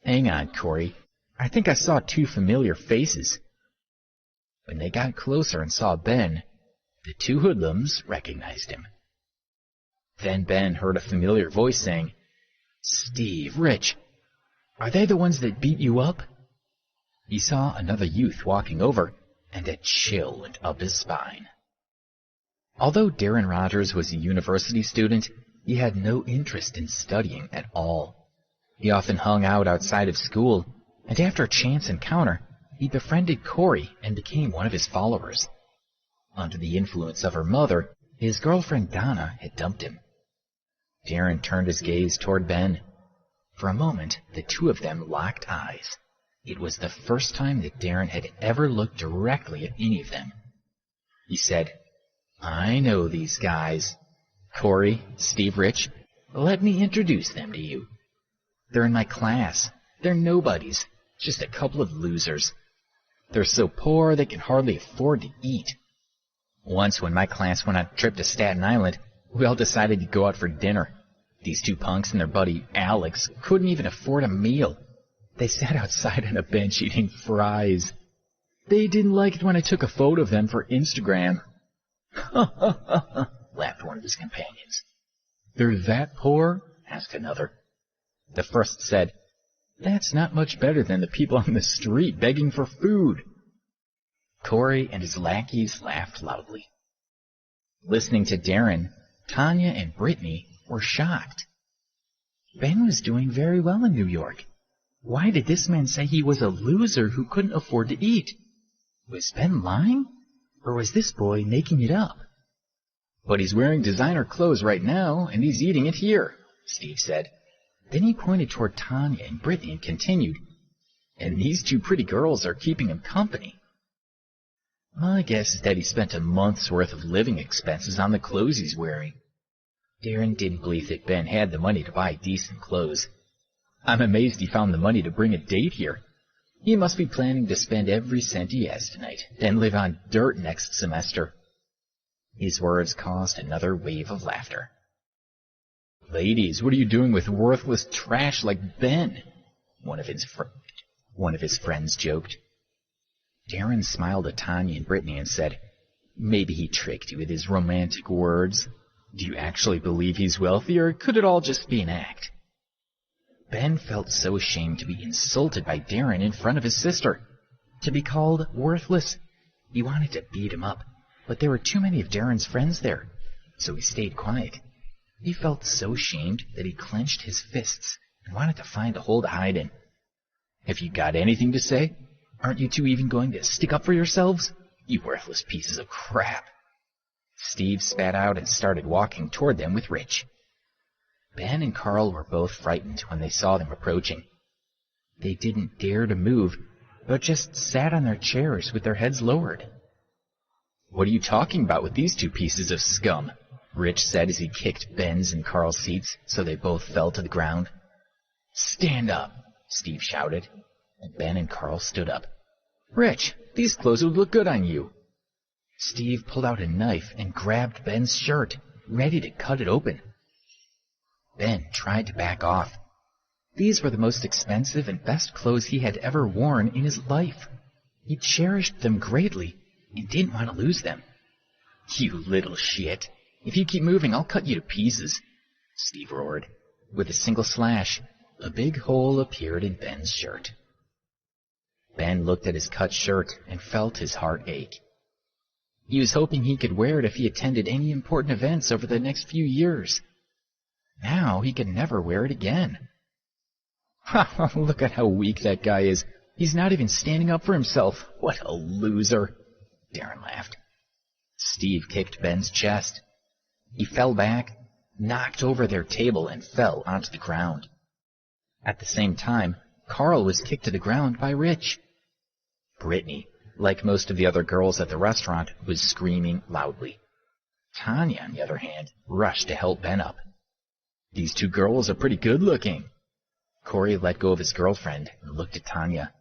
"Hang on, Corey. I think I saw 2 familiar faces." When they got closer and saw Ben, the 2 hoodlums recognized him. Then Ben heard a familiar voice saying, "Steve, Rich, are they the ones that beat you up?" He saw another youth walking over, and a chill went up his spine. Although Darren Rogers was a university student, he had no interest in studying at all. He often hung out outside of school, and after a chance encounter, he befriended Corey and became one of his followers. Under the influence of her mother, his girlfriend Donna had dumped him. Darren turned his gaze toward Ben. For a moment, the two of them locked eyes. It was the first time that Darren had ever looked directly at any of them. He said, "I know these guys. Corey, Steve, Rich, let me introduce them to you. They're in my class. They're nobodies, just a couple of losers. They're so poor they can hardly afford to eat. Once when my class went on a trip to Staten Island, we all decided to go out for dinner. These two punks and their buddy Alex couldn't even afford a meal. They sat outside on a bench eating fries. They didn't like it when I took a photo of them for Instagram." Laughed one of his companions. "They're that poor?" asked another. The first said, "That's not much better than the people on the street begging for food." Corey and his lackeys laughed loudly. Listening to Darren, Tanya and Brittany were shocked. Ben was doing very well in New York. Why did this man say he was a loser who couldn't afford to eat? Was Ben lying? Or was this boy making it up? "But he's wearing designer clothes right now, and he's eating it here," Steve said. Then he pointed toward Tanya and Brittany and continued, "And these two pretty girls are keeping him company." My guess is that he spent a month's worth of living expenses on the clothes he's wearing. Darren didn't believe that Ben had the money to buy decent clothes. "I'm amazed he found the money to bring a date here. He must be planning to spend every cent he has tonight, then live on dirt next semester." His words caused another wave of laughter. "Ladies, what are you doing with worthless trash like Ben?" One of his friends joked. Darren smiled at Tanya and Brittany and said, "Maybe he tricked you with his romantic words. Do you actually believe he's wealthy, or could it all just be an act?" Ben felt so ashamed to be insulted by Darren in front of his sister. To be called worthless. He wanted to beat him up, but there were too many of Darren's friends there, so he stayed quiet. He felt so ashamed that he clenched his fists and wanted to find a hole to hide in. "Have you got anything to say? Aren't you two even going to stick up for yourselves? You worthless pieces of crap." Steve spat out and started walking toward them with Rich. Ben and Carl were both frightened when they saw them approaching. They didn't dare to move, but just sat on their chairs with their heads lowered. "What are you talking about with these two pieces of scum?" Rich said as he kicked Ben's and Carl's seats so they both fell to the ground. "Stand up," Steve shouted, and Ben and Carl stood up. "Rich, these clothes would look good on you." Steve pulled out a knife and grabbed Ben's shirt, ready to cut it open. Ben tried to back off. These were the most expensive and best clothes he had ever worn in his life. He cherished them greatly and didn't want to lose them. "You little shit. If you keep moving, I'll cut you to pieces," Steve roared. With a single slash, a big hole appeared in Ben's shirt. Ben looked at his cut shirt and felt his heart ache. He was hoping he could wear it if he attended any important events over the next few years. Now he could never wear it again. "Ha! Look at how weak that guy is. He's not even standing up for himself. What a loser," Darren laughed. Steve kicked Ben's chest. He fell back, knocked over their table, and fell onto the ground. At the same time, Carl was kicked to the ground by Rich. Brittany, like most of the other girls at the restaurant, was screaming loudly. Tanya, on the other hand, rushed to help Ben up. "These two girls are pretty good-looking." Corey let go of his girlfriend and looked at Tanya.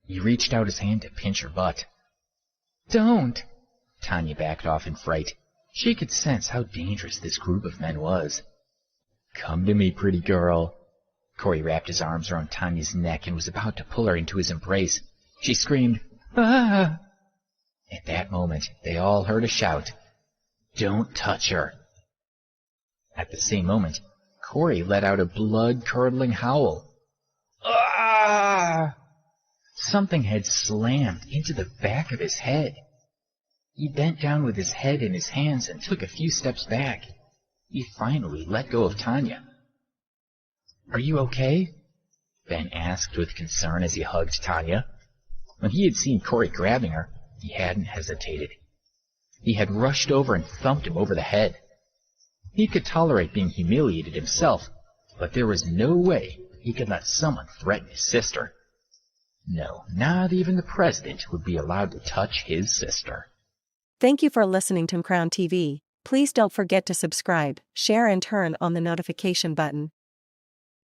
He reached out his hand to pinch her butt. "Don't!" Tanya backed off in fright. She could sense how dangerous this group of men was. "Come to me, pretty girl." Corey wrapped his arms around Tanya's neck and was about to pull her into his embrace. She screamed, "Ah!" At that moment, they all heard a shout, "Don't touch her!" At the same moment, Corey let out a blood-curdling howl. "Ah!" Something had slammed into the back of his head. He bent down with his head in his hands and took a few steps back. He finally let go of Tanya. "Are you okay?" Ben asked with concern as he hugged Tanya. When he had seen Corey grabbing her, he hadn't hesitated. He had rushed over and thumped him over the head. He could tolerate being humiliated himself, but there was no way he could let someone threaten his sister. No, not even the president would be allowed to touch his sister. Thank you for listening to Crown TV. Please don't forget to subscribe, share and turn on the notification button.